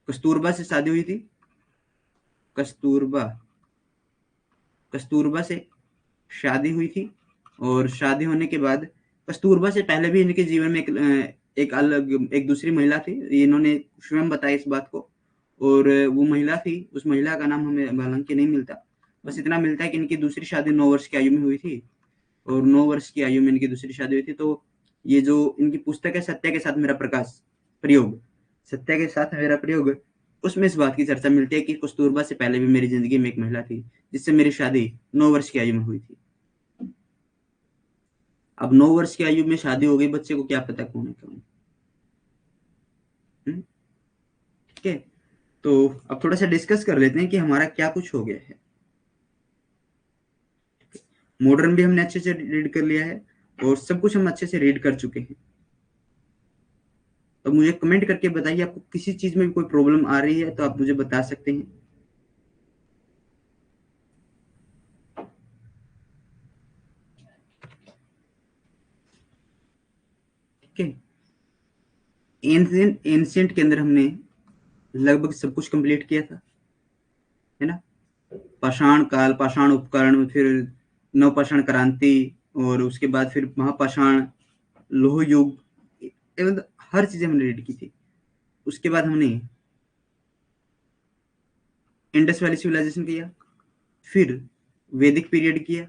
कस्तूरबा से शादी हुई थी। कस्तूरबा कस्तूरबा से शादी हुई थी, और शादी होने के बाद कस्तूरबा से पहले भी इनके जीवन में एक अलग एक दूसरी महिला थी। इन्होंने स्वयं बताया इस बात को, और वो महिला थी, उस महिला का नाम हमें हालांकि नहीं मिलता। बस इतना मिलता है कि इनकी दूसरी शादी 9 वर्ष की आयु में हुई थी, और 9 वर्ष की आयु में इनकी दूसरी शादी हुई थी। तो ये जो इनकी पुस्तक है सत्य के साथ मेरा प्रकाश प्रयोग, सत्य के साथ मेरा प्रयोग, उसमें इस बात की चर्चा मिलती है कि कस्तूरबा से पहले भी मेरी जिंदगी में एक महिला थी जिससे मेरी शादी 9 वर्ष की आयु में हुई थी। अब 9 वर्ष की आयु में शादी हो गई, बच्चे को क्या पता कौन है कौन। ठीक है। तो अब थोड़ा सा डिस्कस कर लेते हैं कि हमारा क्या कुछ हो गया है। मॉडर्न भी हमने अच्छे से रीड कर लिया है, और सब कुछ हम अच्छे से रीड कर चुके हैं। तो मुझे कमेंट करके बताइए, आपको किसी चीज में भी कोई प्रॉब्लम आ रही है तो आप मुझे बता सकते हैं। ठीक है। एंशियंट के अंदर हमने लगभग सब कुछ कंप्लीट किया था, है ना। पाषाण काल, पाषाण उपकरण, फिर नवपाषाण क्रांति, और उसके बाद फिर महापाषाण, लोह युग, एवं हर चीज हमने रीड की थी। उसके बाद हमने इंडस वैली सिविलाइजेशन किया, फिर वैदिक पीरियड किया,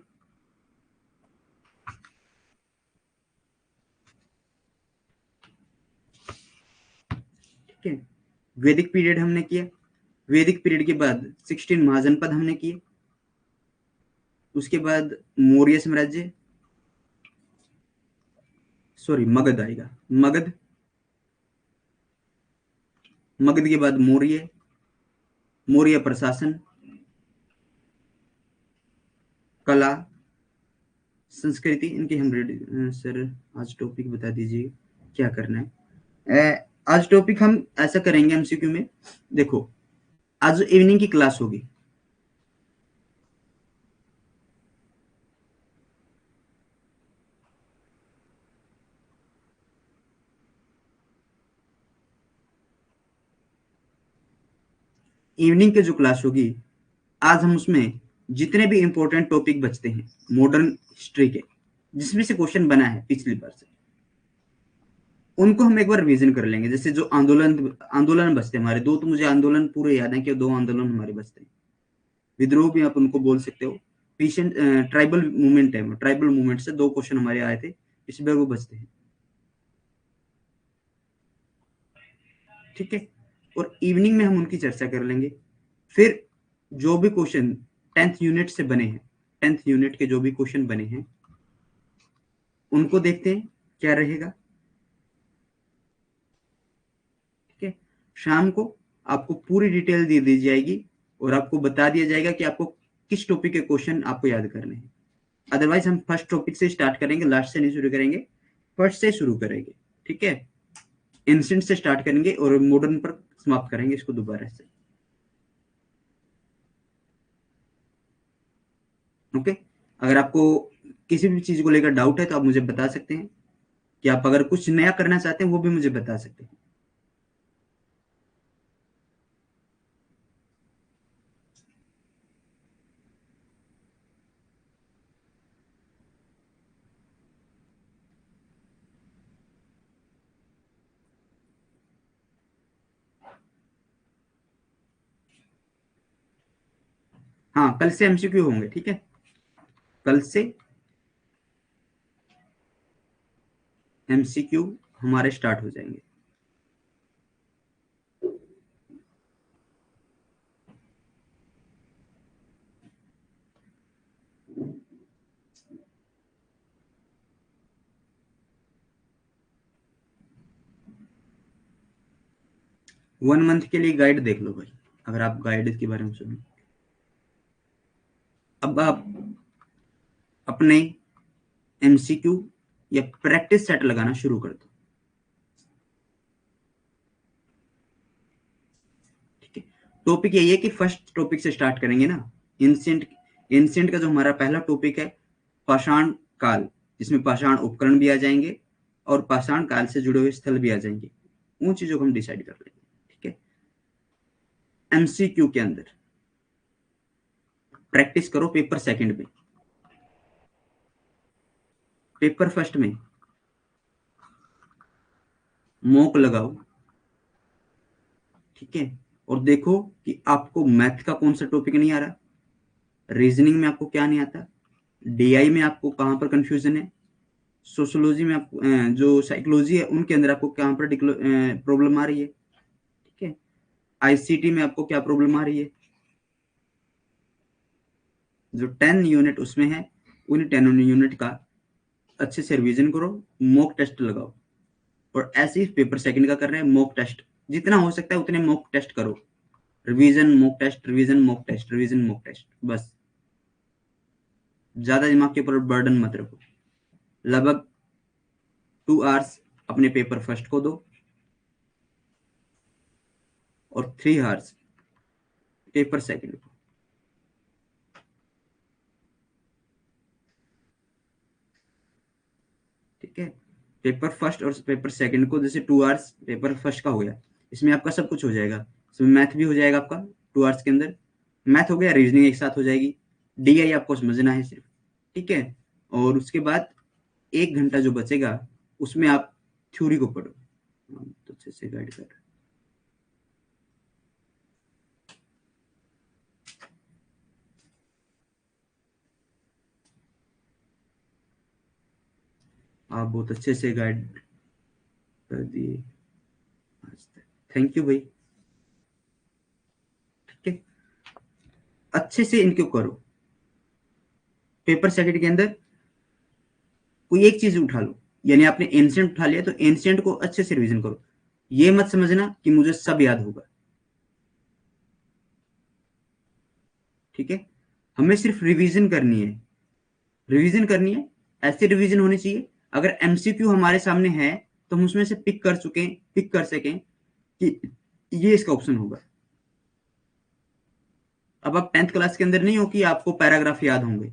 ठीक है। वैदिक पीरियड हमने किया, वैदिक पीरियड के बाद 16 महाजनपद हमने किए, उसके बाद मौर्य साम्राज्य, सॉरी मगध आएगा, मगध, मगध के बाद मौर्य, मौर्य प्रशासन, कला, संस्कृति, इनके हम सर आज टॉपिक बता दीजिए क्या करना है। आज टॉपिक हम ऐसा करेंगे एमसीक्यू में, देखो आज इवनिंग की क्लास होगी, इवनिंग की जो क्लास होगी आज हम उसमें जितने भी इंपॉर्टेंट टॉपिक बचते हैं मॉडर्न हिस्ट्री के, जिसमें से क्वेश्चन बना है पिछली बार से, उनको हम एक बार रिवीजन कर लेंगे। जैसे जो आंदोलन आंदोलन बचते हैं हमारे, दो तो मुझे आंदोलन पूरे याद है कि दो आंदोलन हमारे बचते हैं, विद्रोह भी आप उनको बोल सकते हो, पीसेंट ट्राइबल मूवमेंट है, ट्राइबल मूवमेंट से दो क्वेश्चन हमारे आए थे, इस बार वो बचते हैं, ठीक है। और इवनिंग में हम उनकी चर्चा कर लेंगे। फिर जो भी क्वेश्चन 10th यूनिट से बने हैं, 10th यूनिट के जो भी क्वेश्चन बने हैं उनको देखते हैं क्या रहेगा, ठीक है। शाम को आपको पूरी डिटेल दे दी जाएगी और आपको बता दिया जाएगा कि आपको किस टॉपिक के क्वेश्चन आपको याद करने हैं। अदरवाइज हम फर्स्ट टॉपिक से स्टार्ट करेंगे, लास्ट से नहीं शुरू करेंगे, फर्स्ट से शुरू करेंगे, ठीक है। एंशिएंट से स्टार्ट करेंगे और मॉडर्न पर समाप्त करेंगे इसको दोबारा से, ओके। अगर आपको किसी भी चीज को लेकर डाउट है तो आप मुझे बता सकते हैं, कि आप अगर कुछ नया करना चाहते हैं वो भी मुझे बता सकते हैं। हाँ, कल से एमसीक्यू होंगे, ठीक है, कल से एमसीक्यू हमारे स्टार्ट हो जाएंगे। वन मंथ के लिए गाइड देख लो भाई, अगर आप गाइड के बारे में सुनो। अब आप अपने एमसीक्यू या प्रैक्टिस सेट लगाना शुरू कर दो, ठीक है। टॉपिक यही है कि फर्स्ट टॉपिक से स्टार्ट करेंगे ना, एंशिएंट, एंशिएंट का जो हमारा पहला टॉपिक है पाषाण काल, जिसमें पाषाण उपकरण भी आ जाएंगे और पाषाण काल से जुड़े हुए स्थल भी आ जाएंगे, उन चीजों को हम डिसाइड कर लेंगे, ठीक है। एमसीक्यू के अंदर प्रैक्टिस करो पेपर सेकंड में, पेपर फर्स्ट में मॉक लगाओ, ठीक है। और देखो कि आपको मैथ का कौन सा टॉपिक नहीं आ रहा, रीजनिंग में आपको क्या नहीं आता, डीआई में आपको कहां पर कंफ्यूजन है, सोशोलॉजी में आपको जो साइकोलॉजी है उनके अंदर आपको कहां पर प्रॉब्लम आ रही है, ठीक है। आईसीटी में आपको क्या प्रॉब्लम आ रही है, जो 10 यूनिट उसमें है उन 10 यूनिट का अच्छे से रिवीजन करो, मॉक टेस्ट लगाओ। और ऐसे ही पेपर सेकंड का कर रहे हैं मॉक टेस्ट, जितना हो सकता है उतने मॉक टेस्ट करो, revision mock test, revision mock test, revision mock test, बस। ज्यादा दिमाग के ऊपर बर्डन मत रखो। लगभग 2 आवर्स अपने पेपर फर्स्ट को दो और 3 आवर्स पेपर सेकंड को, ठीक है। पेपर फर्स्ट और पेपर सेकंड को जैसे 2 आवर्स पेपर फर्स्ट का हो गया, इसमें आपका सब कुछ हो जाएगा, इसमें मैथ भी हो जाएगा आपका 2 आवर्स के अंदर, मैथ हो गया, रीजनिंग एक साथ हो जाएगी, डीआई आपको समझना है सिर्फ, ठीक है। और उसके बाद 1 घंटा जो बचेगा उसमें आप थ्योरी को पढ़ो, तो अच्छे से गाइड कर, आप बहुत अच्छे से गाइड कर दिए आज तक। थैंक यू भाई। ठीक है, अच्छे से इनको करो। पेपर सेकंड के अंदर कोई एक चीज उठा लो, यानी आपने एंशियंट उठा लिया तो एंशियंट को अच्छे से रिवीजन करो। ये मत समझना कि मुझे सब याद होगा। ठीक है, हमें सिर्फ रिवीजन करनी है, रिवीजन करनी है। ऐसी रिवीजन होनी चाहिए अगर एमसीक्यू हमारे सामने है तो हम उसमें से पिक कर सकें कि ये इसका ऑप्शन होगा। अब आप 10th क्लास के अंदर नहीं हो कि आपको पैराग्राफ याद होंगे।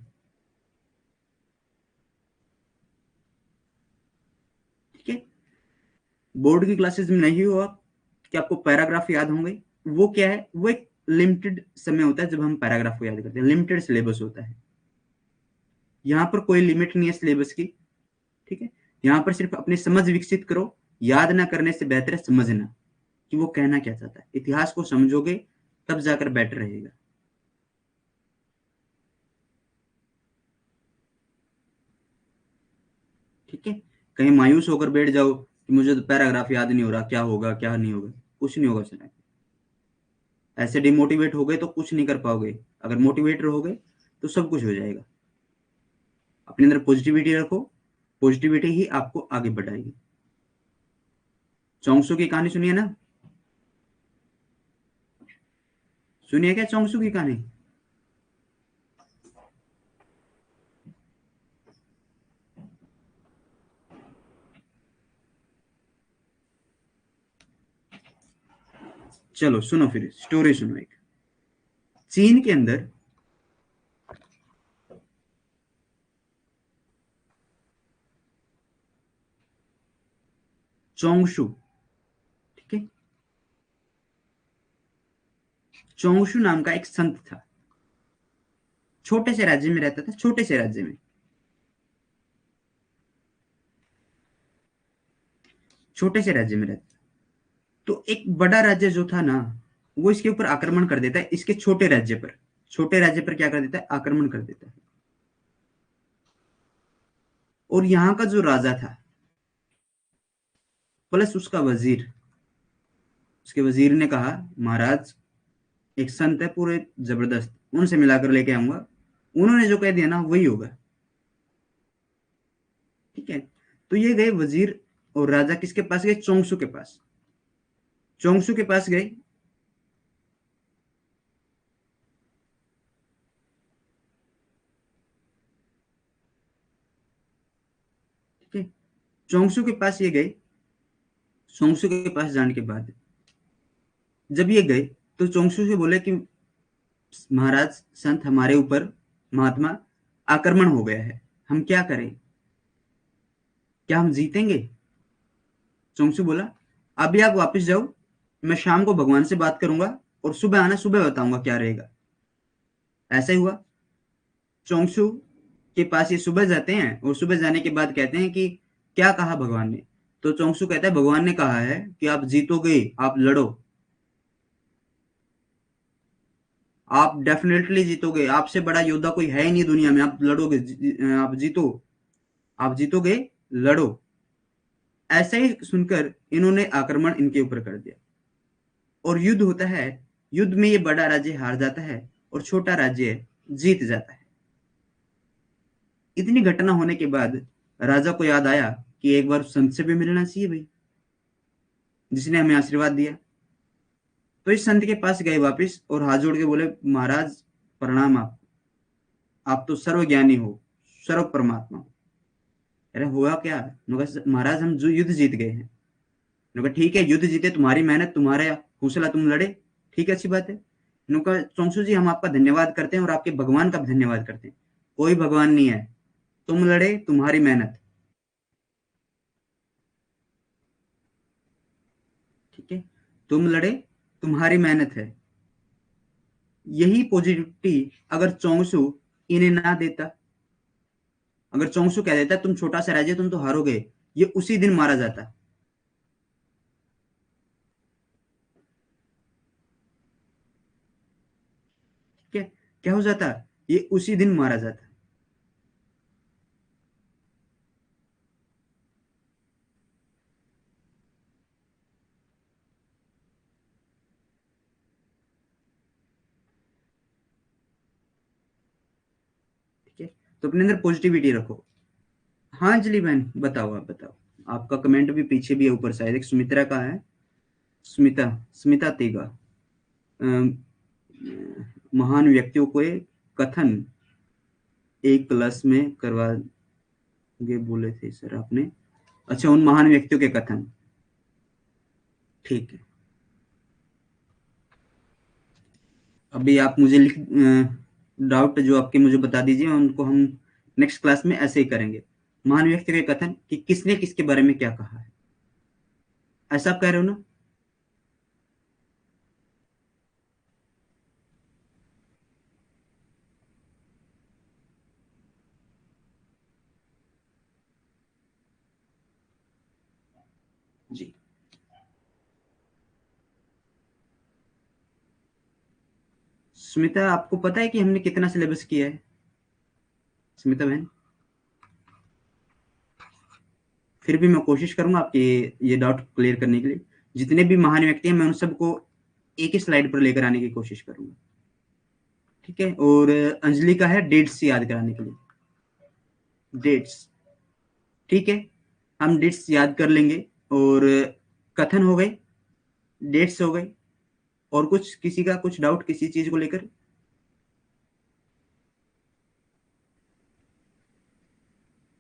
ठीक है, बोर्ड की क्लासेस में नहीं हो आप कि आपको पैराग्राफ याद होंगे। वो क्या है, वो एक लिमिटेड समय होता है जब हम पैराग्राफ को याद करते हैं, लिमिटेड सिलेबस होता है। यहाँ पर कोई लिमिट नहीं है सिलेबस की। ठीक है, यहाँ पर सिर्फ अपनी समझ विकसित करो। याद ना करने से बेहतर है समझना कि वो कहना क्या चाहता है। इतिहास को समझोगे तब जाकर बेटर रहेगा। ठीक है, कहीं मायूस होकर बैठ जाओ कि मुझे तो पैराग्राफ याद नहीं हो रहा, क्या होगा क्या नहीं होगा। कुछ नहीं होगा सर। ऐसे डिमोटिवेट हो गए तो कुछ नहीं कर पाओगे। अगर मोटिवेट रहोगे तो सब कुछ हो जाएगा। अपने अंदर पॉजिटिविटी रखो, पॉजिटिविटी ही आपको आगे बढ़ाएगी। चौंगसू की कहानी सुनिए ना, सुनिए क्या चौंगसू की कहानी। चलो सुनो, फिर स्टोरी सुनो एक। चीन के अंदर चौंगशु, ठीक है, चौंगशु नाम का एक संत था। छोटे से राज्य में रहता था, छोटे से राज्य में, छोटे से राज्य में रहता था। तो एक बड़ा राज्य जो था ना, वो इसके ऊपर आक्रमण कर देता है, इसके छोटे राज्य पर। छोटे राज्य पर क्या कर देता है, आक्रमण कर देता है। और यहाँ का जो राजा था प्लस उसका वजीर, उसके वजीर ने कहा, महाराज एक संत है पूरे जबरदस्त, उनसे मिलाकर लेके आऊंगा, उन्होंने जो कह दिया ना वही होगा। ठीक है, तो ये गए वजीर और राजा किसके पास गए, चोंगसू के पास। चोंगसू के पास गए। ठीक है, चोंगसू के पास ये गए। चोंगसू के पास जाने के बाद जब ये गए तो चोंगसू से बोले कि महाराज संत हमारे ऊपर, महात्मा, आक्रमण हो गया है, हम क्या करें, क्या हम जीतेंगे। चोंगसू बोला, अभी आप वापस जाओ, मैं शाम को भगवान से बात करूंगा और सुबह आना, सुबह बताऊंगा क्या रहेगा। ऐसा ही हुआ। चोंगसू के पास ये सुबह जाते हैं और सुबह जाने के बाद कहते हैं कि क्या कहा भगवान ने। तो चोंगसू कहता है, भगवान ने कहा है कि आप जीतोगे, आप लड़ो, आप डेफिनेटली जीतोगे, आपसे बड़ा योद्धा कोई है ही नहीं दुनिया में, आप लड़ोगे, आप जीतो, आप जीतोगे, लड़ो। ऐसा ही सुनकर इन्होंने आक्रमण इनके ऊपर कर दिया और युद्ध होता है। युद्ध में ये बड़ा राज्य हार जाता है और छोटा राज्य जीत जाता है। इतनी घटना होने के बाद राजा को याद आया कि एक बार संत से भी मिलना चाहिए भाई, जिसने हमें आशीर्वाद दिया। तो इस संत के पास गए वापिस और हाथ जोड़ के बोले, महाराज प्रणाम, आप तो सर्वज्ञानी हो, सर्व परमात्मा हो। अरे हुआ क्या, महाराज हम जो युद्ध जीत गए हैं। ठीक है, युद्ध जीते, तुम्हारी मेहनत, तुम्हारा हौसला, तुम लड़े, ठीक है, अच्छी बात है। चौंसू जी हम आपका धन्यवाद करते हैं और आपके भगवान का भी धन्यवाद करते हैं। कोई भगवान नहीं है, तुम लड़े, तुम्हारी मेहनत। ठीक है, तुम लड़े, तुम्हारी मेहनत है। यही पॉजिटिविटी अगर चौंसू इन्हें ना देता, अगर चौंसू कह देता तुम छोटा सा राज्य, तुम तो हारोगे, ये उसी दिन मारा जाता। ठीक है, क्या हो जाता, ये उसी दिन मारा जाता। तो अपने अंदर पॉजिटिविटी रखो। हाँ अंजलि बहन, बताओ, आप बताओ। आपका कमेंट भी पीछे भी है, ऊपर शायद एक सुमित्रा का है। स्मिता, स्मिता तेगा। अम, महान व्यक्तियों को कथन एक क्लास में करवागे बोले थे सर आपने। अच्छा, उन महान व्यक्तियों के कथन, ठीक है। अभी आप मुझे लिख डाउट जो आपके मुझे बता दीजिए, उनको हम नेक्स्ट क्लास में ऐसे ही करेंगे। महान व्यक्ति के कथन कि किसने किसके बारे में क्या कहा है, ऐसा आप कह रहे हो ना? जी। स्मिता, आपको पता है कि हमने कितना सिलेबस किया है? स्मिता बहन, फिर भी मैं कोशिश करूंगा आपके ये डाउट क्लियर करने के लिए। जितने भी महान व्यक्ति हैं मैं उन सबको एक ही स्लाइड पर लेकर आने की कोशिश करूंगा, ठीक है। और अंजलि का है डेट्स याद कराने के लिए, डेट्स, ठीक है। हम डेट्स याद कर लेंगे। और कथन हो गए, डेट्स हो गए, और कुछ किसी का कुछ डाउट किसी चीज को लेकर?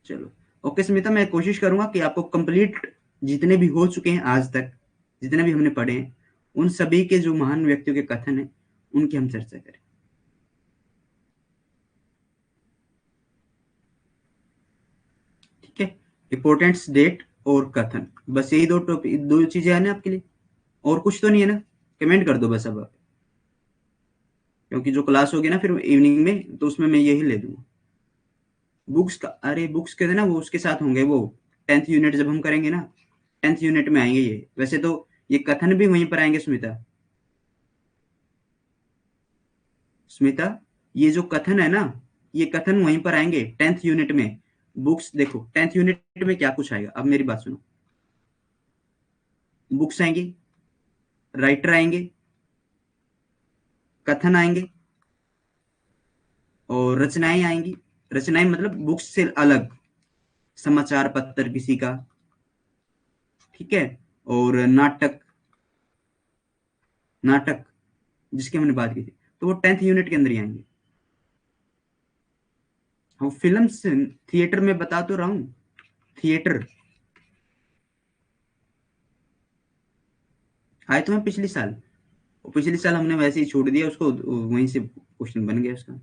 चलो, ओके स्मिता, मैं कोशिश करूंगा कि आपको कंप्लीट जितने भी हो चुके हैं आज तक, जितने भी हमने पढ़े हैं, उन सभी के जो महान व्यक्तियों के कथन हैं उनकी हम चर्चा करें, ठीक है। इंपोर्टेंस, डेट और कथन, बस यही दो टॉपिक, दो चीजें हैं ना आपके लिए? और कुछ तो नहीं है ना? कमेंट कर दो बस अब आप। क्योंकि जो क्लास होगी ना फिर इवनिंग में, तो उसमें मैं यही ले दूंगा। बुक्स का, अरे बुक्स के ना वो उसके साथ होंगे वो, 10th यूनिट जब हम करेंगे ना, 10th यूनिट में आएंगे ये। वैसे तो ये कथन भी वहीं पर आएंगे स्मिता। स्मिता, ये जो कथन है ना, ये कथन वहीं पर आएंगे 10th यूनिट में। बुक्स देखो, 10th यूनिट में क्या कुछ आएगा, अब मेरी बात सुनो। बुक्स आएंगी, राइटर आएंगे, कथन आएंगे, और रचनाएं आएंगी। रचनाएं मतलब बुक्स से अलग, समाचार पत्र किसी का, ठीक है। और नाटक, नाटक जिसकी हमने बात की थी, तो वो 10th यूनिट के अंदर ही आएंगे। हम फिल्म थिएटर में बता तो रहा हूँ, थिएटर आए तो हैं पिछले साल। और पिछले साल हमने वैसे ही छोड़ दिया उसको, वहीं से क्वेश्चन बन गया उसका,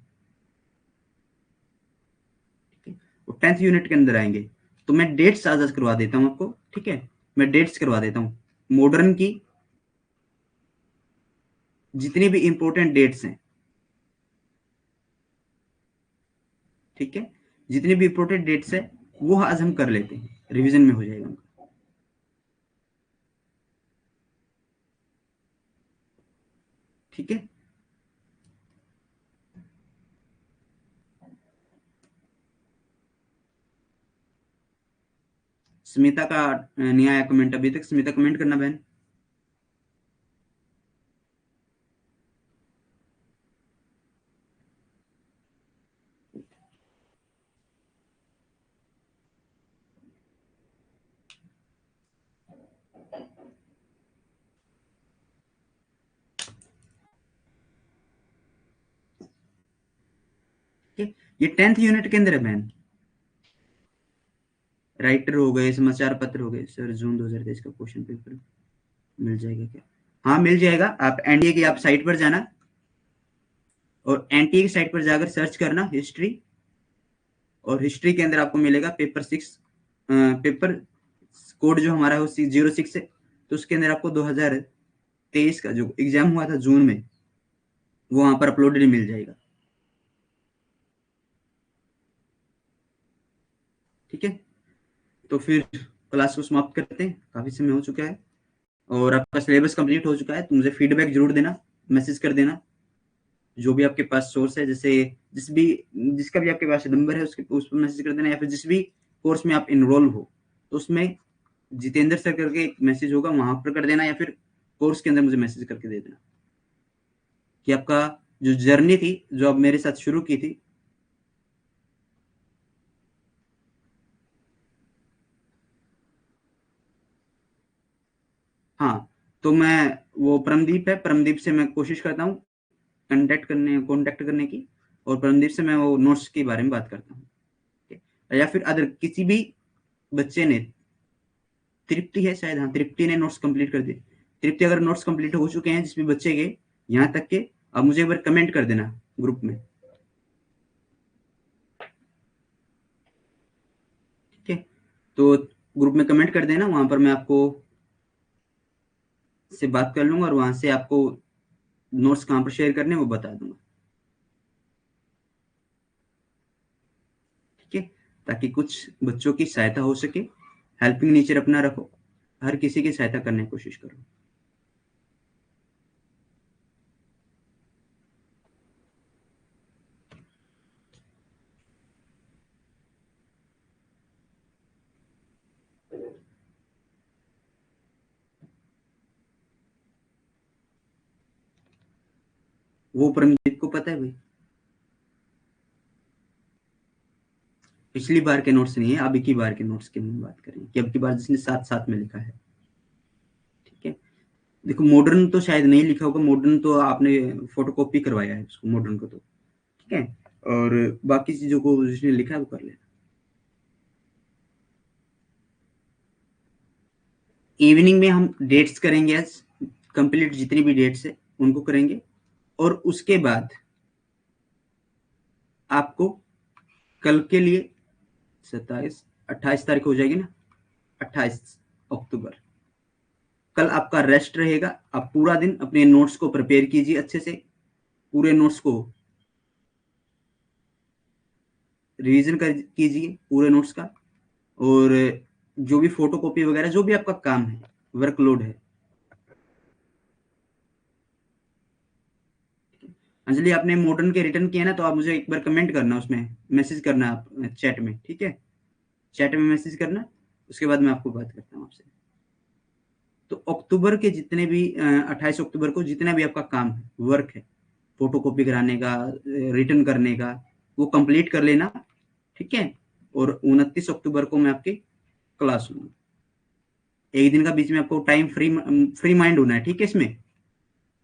ठीक है। वो 10th यूनिट के अंदर आएंगे। तो मैं डेट्स आज करवा देता हूँ आपको, ठीक है। मैं डेट्स करवा देता हूँ मॉडर्न की, जितनी भी इंपॉर्टेंट डेट्स हैं, ठीक है। जितनी भी इंपॉर्टेंट डेट्स है वो आज हम कर लेते हैं, रिवीजन में हो जाएगा उनका, ठीक है। स्मिता का नहीं आया कमेंट अभी तक। स्मिता कमेंट करना बहन। ठीक है, ये 10th यूनिट के अंदर है बहन। राइटर हो गए, समाचार पत्र हो गए। सर जून 2023 का क्वेश्चन पेपर मिल जाएगा क्या? हाँ मिल जाएगा। आप एनडीए की आप साइट पर जाना, और एनटीए की साइट पर जाकर सर्च करना हिस्ट्री, और हिस्ट्री के अंदर आपको मिलेगा पेपर 6, पेपर कोड जो हमारा है वो 06 है। तो उसके अंदर आपको 2023 का जो एग्जाम हुआ था जून में, वो वहां पर अपलोडेड मिल जाएगा, ठीक है। तो फिर क्लास को समाप्त करते हैं, काफी समय हो चुका है, और आपका सिलेबस कंप्लीट हो चुका है। तो मुझे फीडबैक जरूर देना, मैसेज कर देना, जो भी आपके पास सोर्स है, जैसे जिस भी जिसका भी आपके पास नंबर है उसके उस पर मैसेज कर देना, या फिर जिस भी कोर्स में आप इनरोल हो तो उसमें जितेंद्र सर करके एक मैसेज होगा, वहां पर कर देना, या फिर कोर्स के अंदर मुझे मैसेज करके दे देना कि आपका जो जर्नी थी, जो आप मेरे साथ शुरू की थी, हाँ, तो मैं वो परमदीप है, परमदीप से मैं कोशिश करता हूँ कांटेक्ट करने की, और परमदीप से मैं वो नोट्स के बारे में बात करता हूँ, या फिर अदर किसी भी बच्चे ने, तृप्ति है शायद, हाँ तृप्ति ने नोट्स कंप्लीट कर दिए, तृप्ति अगर नोट्स कंप्लीट हो चुके हैं जिसमें बच्चे के यहाँ तक के, अब मुझे एक बार कमेंट कर देना ग्रुप में, ठीक है। तो ग्रुप में कमेंट कर देना, वहां पर मैं आपको से बात कर लूंगा और वहां से आपको नोट्स कहाँ पर शेयर करने वो बता दूंगा, ठीक है, ताकि कुछ बच्चों की सहायता हो सके। हेल्पिंग नेचर अपना रखो, हर किसी की सहायता करने की कोशिश करो। वो परमजीत को पता है भाई, पिछली बार के नोट्स नहीं है, अब की बार के नोट्स की हम बात करें कि अब की बार जिसने साथ साथ में लिखा है, ठीक है। देखो मॉडर्न तो शायद नहीं लिखा होगा, मॉडर्न तो आपने फोटोकॉपी करवाया है उसको, मॉडर्न को तो ठीक है, और बाकी चीजों को जिसने लिखा है वो कर लेना। इवनिंग में हम डेट्स करेंगे, आज कंप्लीट जितनी भी डेट्स है उनको करेंगे, और उसके बाद आपको कल के लिए 28 तारीख हो जाएगी ना, 28 अक्टूबर, कल आपका रेस्ट रहेगा। आप पूरा दिन अपने नोट्स को प्रिपेयर कीजिए अच्छे से, पूरे नोट्स को रिवीजन कर कीजिए पूरे नोट्स का, और जो भी फोटो कॉपी वगैरह जो भी आपका काम है, वर्कलोड है। अंजलि आपने मॉडर्न के रिटर्न किया ना, तो आप मुझे एक बार कमेंट करना, उसमें मैसेज करना आप चैट में, ठीक है, चैट में मैसेज करना, उसके बाद मैं आपको बात करता हूँ आपसे। तो अक्टूबर के जितने भी 28 अक्टूबर को जितना भी आपका काम है, वर्क है, फोटो कॉपी कराने का, रिटर्न करने का, वो कंप्लीट कर लेना, ठीक है। और 29 अक्टूबर को मैं आपकी क्लास लूंगा, एक दिन का बीच में आपको टाइम फ्री माइंड होना है, ठीक है, इसमें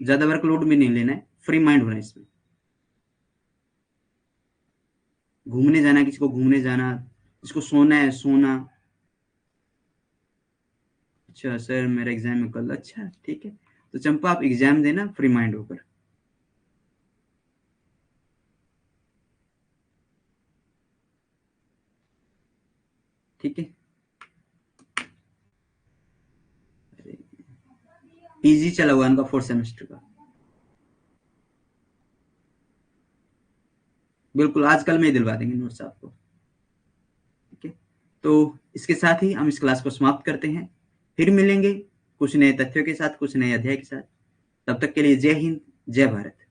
ज्यादा वर्कलोड भी नहीं लेना है, फ्री माइंड होना है इसमें। घूमने जाना, किसी को घूमने जाना, जिसको सोना है सोना। अच्छा सर मेरा एग्जाम है कल, अच्छा ठीक है, तो चंपा आप एग्जाम देना फ्री माइंड होकर, ठीक है। पीजी चला हुआ उनका 4th सेमेस्टर का, बिल्कुल आज कल में ही दिलवा देंगे नोट्स आपको, ठीक है। तो इसके साथ ही हम इस क्लास को समाप्त करते हैं, फिर मिलेंगे कुछ नए तथ्यों के साथ, कुछ नए अध्याय के साथ। तब तक के लिए जय हिंद, जय भारत।